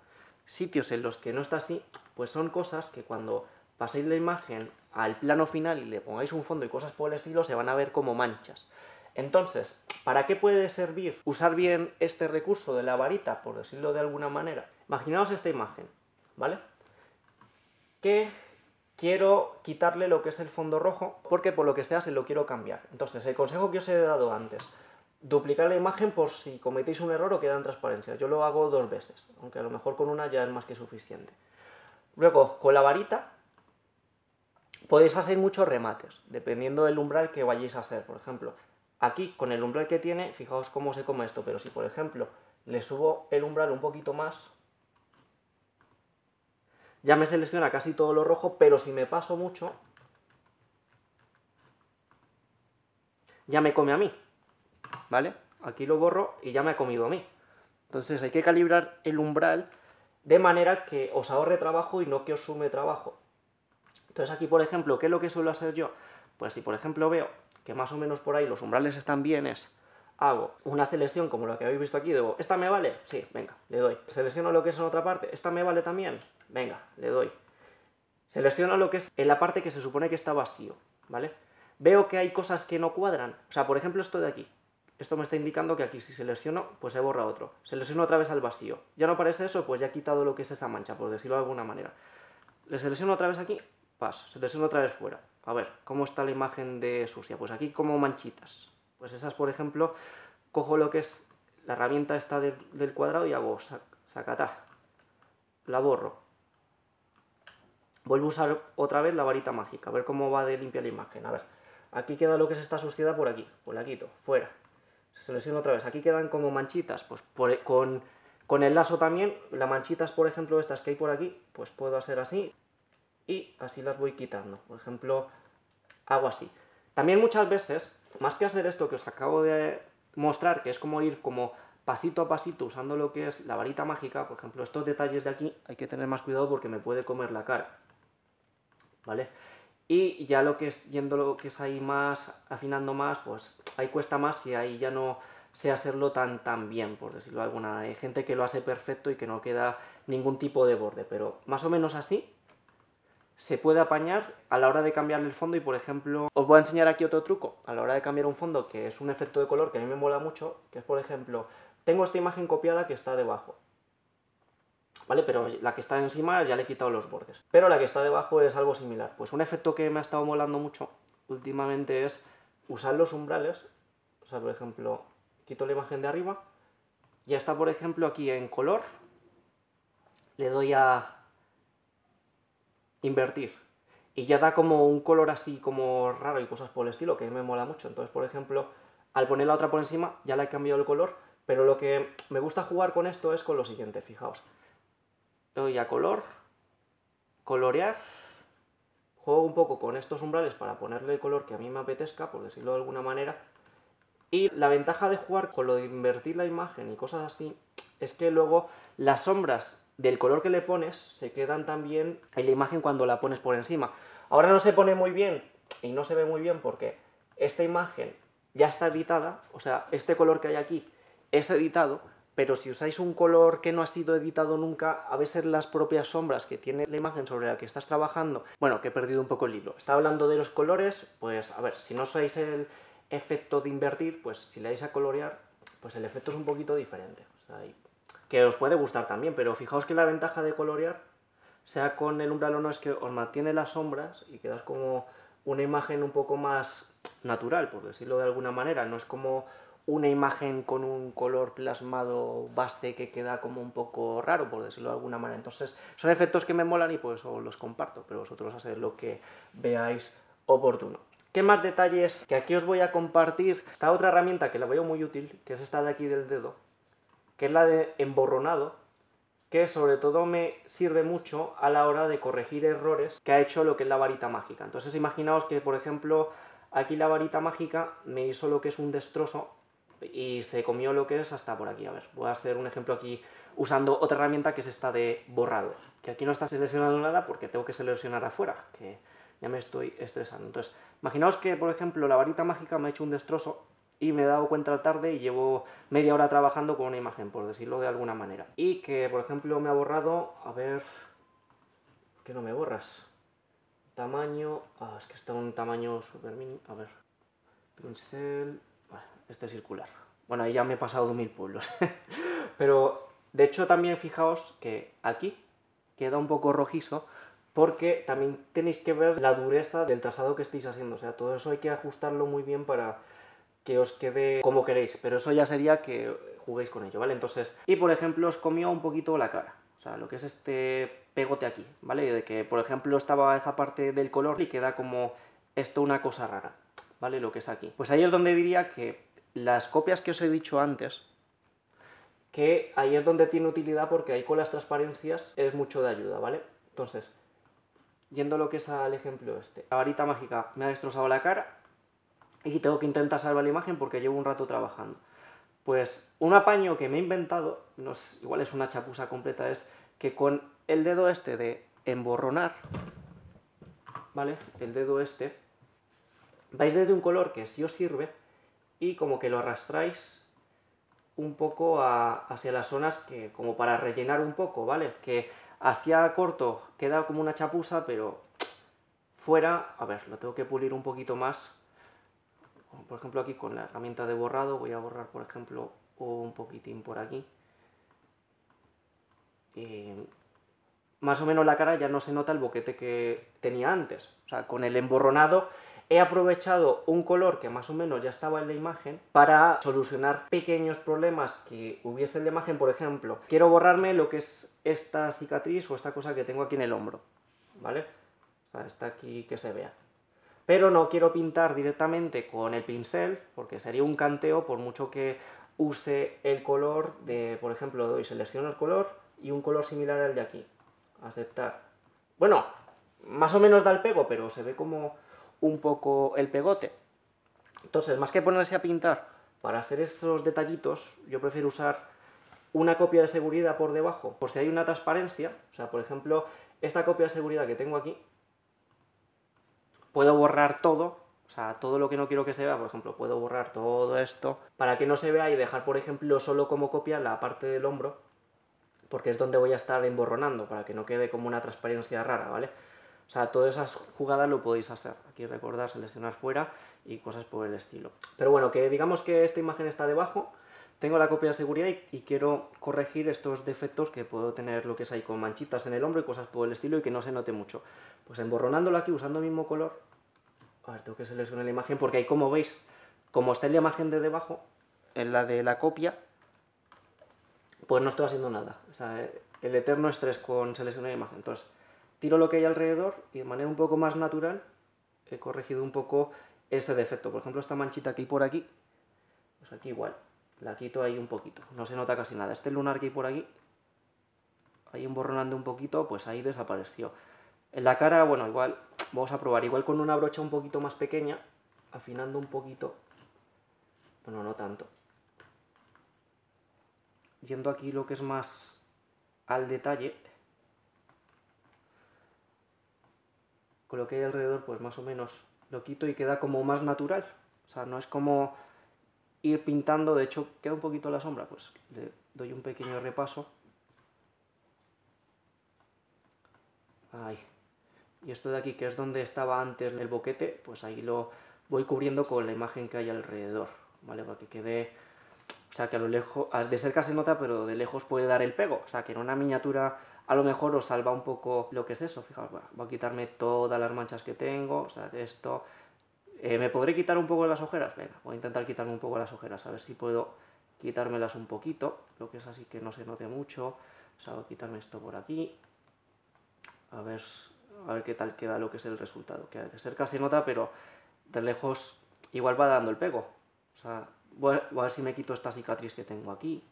sitios en los que no está así, pues son cosas que cuando paséis la imagen al plano final y le pongáis un fondo y cosas por el estilo, se van a ver como manchas. Entonces, ¿para qué puede servir usar bien este recurso de la varita, por decirlo de alguna manera? Imaginaos esta imagen, ¿vale? Que quiero quitarle lo que es el fondo rojo, porque por lo que sea se lo quiero cambiar. Entonces, el consejo que os he dado antes, duplicar la imagen por si cometéis un error o quedan transparencias. Yo lo hago 2 veces, aunque a lo mejor con una ya es más que suficiente. Luego, con la varita, podéis hacer muchos remates, dependiendo del umbral que vayáis a hacer. Por ejemplo, aquí, con el umbral que tiene, fijaos cómo se come esto, pero si, por ejemplo, le subo el umbral un poquito más, ya me selecciona casi todo lo rojo, pero si me paso mucho, ya me come a mí, ¿vale? Aquí lo borro y ya me ha comido a mí. Entonces hay que calibrar el umbral de manera que os ahorre trabajo y no que os sume trabajo. Entonces aquí, por ejemplo, ¿qué es lo que suelo hacer yo? Pues si, por ejemplo, veo que más o menos por ahí los umbrales están bien, hago una selección como la que habéis visto aquí, digo, ¿esta me vale? Sí, venga, le doy. Selecciono lo que es en otra parte, ¿esta me vale también? Venga, le doy. Selecciono lo que es en la parte que se supone que está vacío, ¿vale? Veo que hay cosas que no cuadran, o sea, por ejemplo esto de aquí. Esto me está indicando que aquí si selecciono, pues se borra otro. Selecciono otra vez al vacío. ¿Ya no aparece eso? Pues ya he quitado lo que es esa mancha, por decirlo de alguna manera. Le selecciono otra vez aquí, paso. Selecciono otra vez fuera. A ver, ¿cómo está la imagen de sucia? Pues aquí como manchitas. Pues esas, por ejemplo, cojo lo que es la herramienta esta del cuadrado y hago sacatá. La borro. vuelvo a usar otra vez la varita mágica, a ver cómo va de limpia la imagen. A ver, aquí queda lo que es esta suciedad por aquí, pues la quito, fuera. Selecciono otra vez, aquí quedan como manchitas, pues con el lazo también, las manchitas, por ejemplo, estas que hay por aquí, pues puedo hacer así y así las voy quitando. Por ejemplo, hago así. También muchas veces, más que hacer esto que os acabo de mostrar, que es como ir como pasito a pasito usando lo que es la varita mágica, por ejemplo, estos detalles de aquí hay que tener más cuidado porque me puede comer la cara, ¿vale? Y ya lo que es, yendo lo que es ahí más, afinando más, pues ahí cuesta más y ahí ya no sé hacerlo tan bien, por decirlo de alguna manera. Hay gente que lo hace perfecto y que no queda ningún tipo de borde, pero más o menos así se puede apañar a la hora de cambiarle el fondo. Y por ejemplo, os voy a enseñar aquí otro truco a la hora de cambiar un fondo, que es un efecto de color que a mí me mola mucho, que es, por ejemplo, tengo esta imagen copiada que está debajo, ¿vale? Pero la que está encima ya le he quitado los bordes, pero la que está debajo es algo similar. Pues un efecto que me ha estado molando mucho últimamente es usar los umbrales. O sea, por ejemplo, quito la imagen de arriba, ya está, por ejemplo, aquí en color, le doy a invertir y ya da como un color así como raro y cosas por el estilo, que me mola mucho. Entonces, por ejemplo, al poner la otra por encima ya le he cambiado el color, pero lo que me gusta jugar con esto es con lo siguiente, fijaos. Le doy a color, colorear, juego un poco con estos umbrales para ponerle el color que a mí me apetezca, por decirlo de alguna manera. Y la ventaja de jugar con lo de invertir la imagen y cosas así es que luego las sombras del color que le pones se quedan también en la imagen cuando la pones por encima. Ahora no se pone muy bien y no se ve muy bien porque esta imagen ya está editada, o sea, este color que hay aquí es editado, pero si usáis un color que no ha sido editado nunca, a veces las propias sombras que tiene la imagen sobre la que estás trabajando... Bueno, que he perdido un poco el hilo. Estaba hablando de los colores, pues a ver, si no usáis el efecto de invertir, pues si le dais a colorear, pues el efecto es un poquito diferente. O sea, que os puede gustar también, pero fijaos que la ventaja de colorear, sea con el umbral o no, es que os mantiene las sombras y quedas como una imagen un poco más natural, por decirlo de alguna manera. No es como una imagen con un color plasmado base que queda como un poco raro, por decirlo de alguna manera. Entonces, son efectos que me molan y pues os los comparto, pero vosotros haced lo que veáis oportuno. ¿Qué más detalles que aquí os voy a compartir? Esta otra herramienta que la veo muy útil, que es esta de aquí del dedo, que es la de emborronado, que sobre todo me sirve mucho a la hora de corregir errores que ha hecho lo que es la varita mágica. Entonces imaginaos que, por ejemplo, aquí la varita mágica me hizo lo que es un destrozo y se comió lo que es hasta por aquí. A ver, voy a hacer un ejemplo aquí usando otra herramienta que es esta de borrado, que aquí no está seleccionando nada porque tengo que seleccionar afuera, que ya me estoy estresando. Entonces, imaginaos que, por ejemplo, la varita mágica me ha hecho un destrozo y me he dado cuenta tarde y llevo media hora trabajando con una imagen, por decirlo de alguna manera. Y que, por ejemplo, me ha borrado, a ver, ¿qué no me borras? Tamaño, es que está en un tamaño super mini, a ver, pincel, vale, este es circular. Bueno, ahí ya me he pasado de 1000 pueblos. Pero, de hecho, también fijaos que aquí queda un poco rojizo, porque también tenéis que ver la dureza del trazado que estáis haciendo. O sea, todo eso hay que ajustarlo muy bien para que os quede como queréis, pero eso ya sería que juguéis con ello, ¿vale? Entonces, y por ejemplo os comió un poquito la cara, o sea, lo que es este pegote aquí, ¿vale? De que, por ejemplo, estaba esa parte del color y queda como esto una cosa rara, ¿vale? Lo que es aquí. Pues ahí es donde diría que las copias que os he dicho antes, que ahí es donde tiene utilidad porque ahí con las transparencias es mucho de ayuda, ¿vale? Entonces, yendo lo que es al ejemplo este, la varita mágica me ha destrozado la cara, y tengo que intentar salvar la imagen porque llevo un rato trabajando. Pues un apaño que me he inventado, no es, igual es una chapuza completa, es que con el dedo este de emborronar, ¿vale? El dedo este, vais desde un color que sí os sirve y como que lo arrastráis un poco hacia las zonas que, como para rellenar un poco, ¿vale? Que hacia corto queda como una chapuza, pero fuera, a ver, lo tengo que pulir un poquito más. Por ejemplo, aquí con la herramienta de borrado voy a borrar, por ejemplo, un poquitín por aquí. Y más o menos la cara ya no se nota el boquete que tenía antes. O sea, con el emborronado he aprovechado un color que más o menos ya estaba en la imagen para solucionar pequeños problemas que hubiese en la imagen. Por ejemplo, quiero borrarme lo que es esta cicatriz o esta cosa que tengo aquí en el hombro, ¿vale? O sea, está aquí que se vea. Pero no quiero pintar directamente con el pincel, porque sería un canteo por mucho que use el color de, por ejemplo, doy selecciono el color y un color similar al de aquí. Aceptar. Bueno, más o menos da el pego, pero se ve como un poco el pegote. Entonces, más que ponerse a pintar para hacer esos detallitos, yo prefiero usar una copia de seguridad por debajo, por si hay una transparencia. O sea, por ejemplo, esta copia de seguridad que tengo aquí, puedo borrar todo, o sea, todo lo que no quiero que se vea, por ejemplo, puedo borrar todo esto para que no se vea y dejar, por ejemplo, solo como copia la parte del hombro, porque es donde voy a estar emborronando, para que no quede como una transparencia rara, ¿vale? O sea, todas esas jugadas lo podéis hacer. Aquí recordar, seleccionar fuera y cosas por el estilo. Pero bueno, que digamos que esta imagen está debajo, tengo la copia de seguridad y quiero corregir estos defectos que puedo tener, lo que es ahí con manchitas en el hombro y cosas por el estilo y que no se note mucho. Pues emborronándolo aquí usando el mismo color. A ver, tengo que seleccionar la imagen porque ahí, como veis, como está en la imagen de debajo, en la de la copia, pues no estoy haciendo nada. O sea, el eterno estrés con seleccionar la imagen. Entonces, tiro lo que hay alrededor y de manera un poco más natural he corregido un poco ese defecto. Por ejemplo, esta manchita que hay por aquí, pues aquí igual, la quito ahí un poquito, no se nota casi nada. Este lunar que hay por aquí, ahí emborronando un poquito, pues ahí desapareció. En la cara, bueno, igual, vamos a probar, igual con una brocha un poquito más pequeña, afinando un poquito, bueno, no tanto. Yendo aquí lo que es más al detalle, con lo que hay alrededor, pues más o menos lo quito y queda como más natural. O sea, no es como ir pintando, de hecho queda un poquito la sombra, pues le doy un pequeño repaso. Ahí. Y esto de aquí, que es donde estaba antes el boquete, pues ahí lo voy cubriendo con la imagen que hay alrededor, ¿vale? Para que quede, o sea, que a lo lejos, de cerca se nota, pero de lejos puede dar el pego. O sea, que en una miniatura a lo mejor os salva un poco lo que es eso. Fijaos, voy a quitarme todas las manchas que tengo, o sea, esto. ¿Me podré quitar un poco las ojeras? Venga, voy a intentar quitarme un poco las ojeras, a ver si puedo quitármelas un poquito, lo que es así que no se note mucho. O sea, voy a quitarme esto por aquí, a ver qué tal queda lo que es el resultado. Que de cerca se nota, pero de lejos igual va dando el pego. O sea, voy a ver si me quito esta cicatriz que tengo aquí,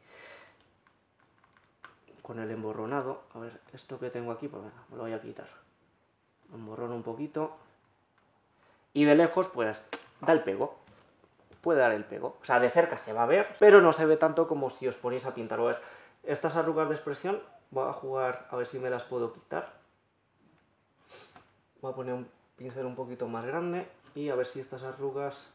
con el emborronado. A ver, esto que tengo aquí, pues venga, me lo voy a quitar. Emborrono un poquito. Y de lejos, pues, da el pego. Puede dar el pego. O sea, de cerca se va a ver, pero no se ve tanto como si os ponéis a pintar. O estas arrugas de expresión, voy a jugar a ver si me las puedo quitar. Voy a poner un pincel un poquito más grande y a ver si estas arrugas...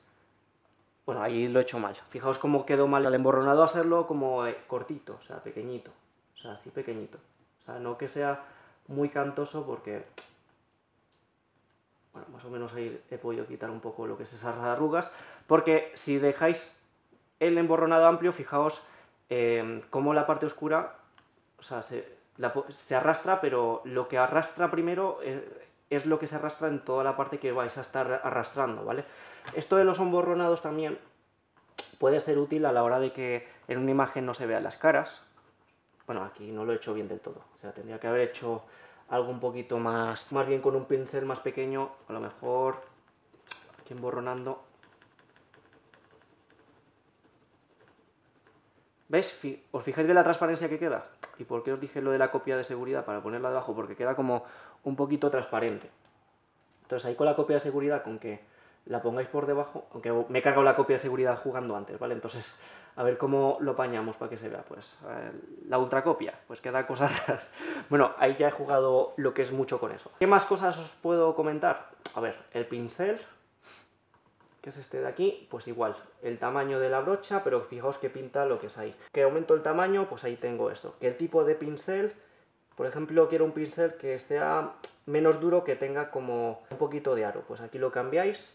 Bueno, ahí lo he hecho mal. Fijaos cómo quedó mal el emborronado, hacerlo como cortito, o sea, pequeñito. O sea, así pequeñito. O sea, no que sea muy cantoso porque... Bueno, más o menos ahí he podido quitar un poco lo que es esas arrugas, porque si dejáis el emborronado amplio, fijaos cómo la parte oscura, o sea, se arrastra, pero lo que arrastra primero es lo que se arrastra en toda la parte que vais a estar arrastrando, ¿vale? Esto de los emborronados también puede ser útil a la hora de que en una imagen no se vean las caras. Bueno, aquí no lo he hecho bien del todo, o sea, tendría que haber hecho algo un poquito más bien con un pincel más pequeño, a lo mejor aquí emborronando. ¿Veis? ¿Os fijáis de la transparencia que queda? ¿Y por qué os dije lo de la copia de seguridad para ponerla debajo? Porque queda como un poquito transparente. Entonces ahí con la copia de seguridad, con que la pongáis por debajo, aunque me he cargado la copia de seguridad jugando antes, ¿vale? Entonces, a ver cómo lo pañamos para que se vea, pues la ultracopia, pues queda cosas raras. Bueno, ahí ya he jugado lo que es mucho con eso. ¿Qué más cosas os puedo comentar? A ver, el pincel, que es este de aquí, pues igual, el tamaño de la brocha, pero fijaos que pinta lo que es ahí. Que aumento el tamaño, pues ahí tengo esto. Que el tipo de pincel, por ejemplo, quiero un pincel que sea menos duro, que tenga como un poquito de aro. Pues aquí lo cambiáis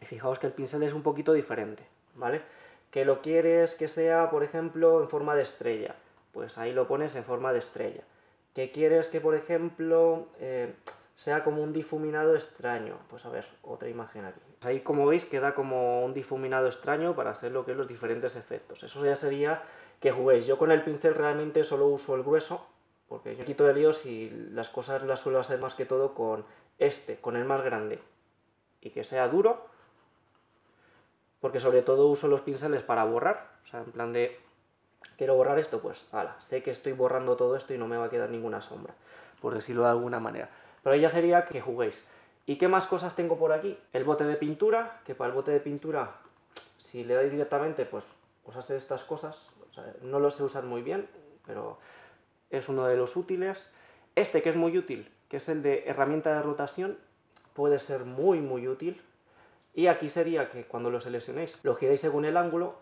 y fijaos que el pincel es un poquito diferente, ¿vale? Que lo quieres que sea, por ejemplo, en forma de estrella, pues ahí lo pones en forma de estrella. Que quieres que, por ejemplo, sea como un difuminado extraño, pues a ver, otra imagen aquí. Ahí, como veis, queda como un difuminado extraño para hacer lo que es los diferentes efectos. Eso ya sería que juguéis. Yo con el pincel realmente solo uso el grueso, porque yo quito de líos y las cosas las suelo hacer más que todo con este con el más grande y que sea duro, porque sobre todo uso los pinceles para borrar, o sea, en plan de, quiero borrar esto, pues, ala, sé que estoy borrando todo esto y no me va a quedar ninguna sombra, por decirlo de alguna manera. Pero ahí ya sería que juguéis. ¿Y qué más cosas tengo por aquí? El bote de pintura, que para el bote de pintura, si le dais directamente, pues os hace estas cosas. O sea, no lo sé usar muy bien, pero es uno de los útiles. Este, que es muy útil, que es el de herramienta de rotación, puede ser muy útil. Y aquí sería que cuando lo seleccionéis, lo giréis según el ángulo.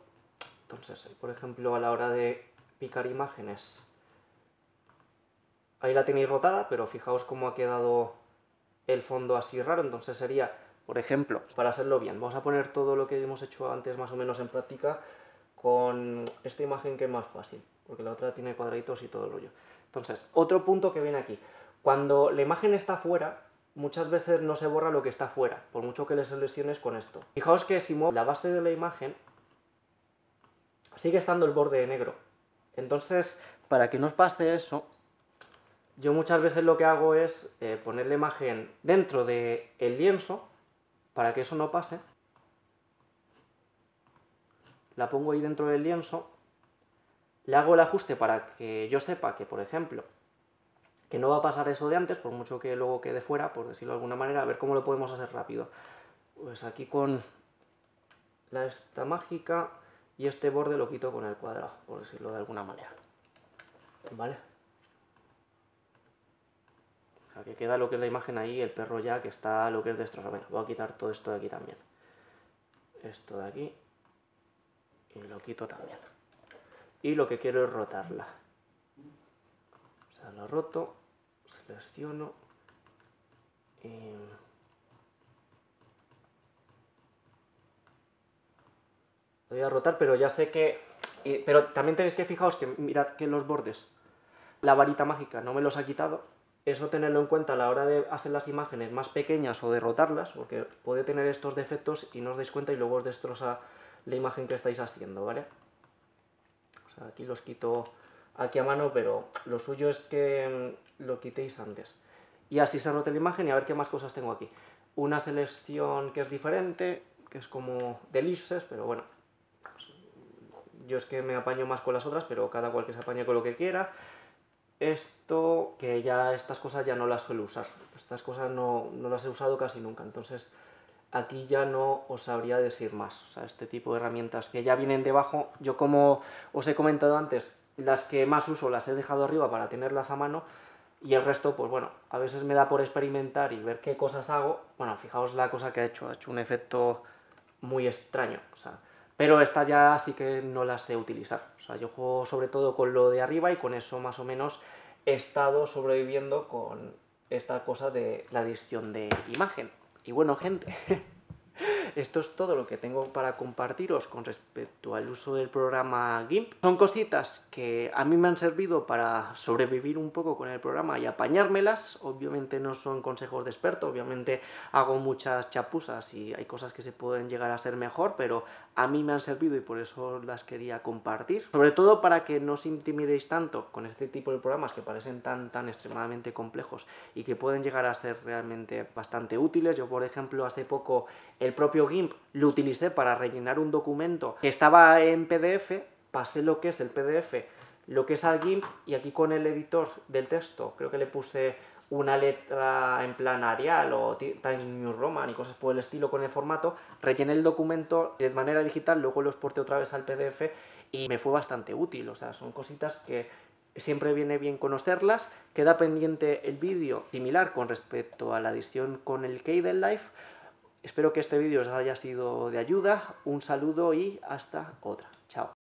Entonces, por ejemplo, a la hora de picar imágenes, ahí la tenéis rotada, pero fijaos cómo ha quedado el fondo así raro. Entonces sería, por ejemplo, para hacerlo bien, vamos a poner todo lo que hemos hecho antes más o menos en práctica con esta imagen, que es más fácil, porque la otra tiene cuadraditos y todo el rollo. Entonces, otro punto que viene aquí, cuando la imagen está fuera, muchas veces no se borra lo que está fuera, por mucho que le selecciones con esto. Fijaos que si muevo la base de la imagen, sigue estando el borde negro. Entonces, para que no os pase eso, yo muchas veces lo que hago es poner la imagen dentro del lienzo, para que eso no pase. La pongo ahí dentro del lienzo, le hago el ajuste para que yo sepa que, por ejemplo, que no va a pasar eso de antes, por mucho que luego quede fuera, por decirlo de alguna manera. A ver cómo lo podemos hacer rápido. Pues aquí con esta mágica, y este borde lo quito con el cuadrado, por decirlo de alguna manera. ¿Vale? O sea, que queda lo que es la imagen ahí, el perro ya que está lo que es destrozado. Voy a quitar todo esto de aquí también. Esto de aquí. Y lo quito también. Y lo que quiero es rotarla. O sea, lo roto, selecciono y... Lo voy a rotar, pero ya sé que... Pero también tenéis que fijaros que, mirad que los bordes, la varita mágica no me los ha quitado. Eso tenerlo en cuenta a la hora de hacer las imágenes más pequeñas o de rotarlas, porque puede tener estos defectos y no os dais cuenta y luego os destroza la imagen que estáis haciendo, ¿vale? O sea, aquí los quito aquí a mano, pero lo suyo es que lo quitéis antes. Y así se rote la imagen. Y a ver qué más cosas tengo aquí. Una selección que es diferente, que es como de elipses, pero bueno, pues, yo es que me apaño más con las otras, pero cada cual que se apañe con lo que quiera. Esto, que ya estas cosas ya no las suelo usar. Estas cosas no las he usado casi nunca, entonces aquí ya no os sabría decir más. O sea, este tipo de herramientas que ya vienen debajo, yo, como os he comentado antes, las que más uso las he dejado arriba para tenerlas a mano, y el resto, pues bueno, a veces me da por experimentar y ver qué cosas hago. Bueno, fijaos la cosa que ha hecho un efecto muy extraño, o sea, pero esta ya sí que no las sé utilizar. O sea, yo juego sobre todo con lo de arriba y con eso más o menos he estado sobreviviendo con esta cosa de la edición de imagen. Y bueno, gente, esto es todo lo que tengo para compartiros con respecto al uso del programa GIMP. Son cositas que a mí me han servido para sobrevivir un poco con el programa y apañármelas. Obviamente no son consejos de experto, obviamente hago muchas chapuzas y hay cosas que se pueden llegar a ser mejor, pero a mí me han servido y por eso las quería compartir. Sobre todo para que no os intimidéis tanto con este tipo de programas que parecen tan extremadamente complejos y que pueden llegar a ser realmente bastante útiles. Yo, por ejemplo, hace poco el propio GIMP lo utilicé para rellenar un documento que estaba en PDF, pasé lo que es el PDF, lo que es al GIMP, y aquí con el editor del texto creo que le puse una letra en plan Arial o Times New Roman y cosas por el estilo con el formato, rellené el documento de manera digital, luego lo exporté otra vez al PDF y me fue bastante útil. O sea, son cositas que siempre viene bien conocerlas. Queda pendiente el vídeo similar con respecto a la edición con el Kdenlive. Espero que este vídeo os haya sido de ayuda. Un saludo y hasta otra. Chao.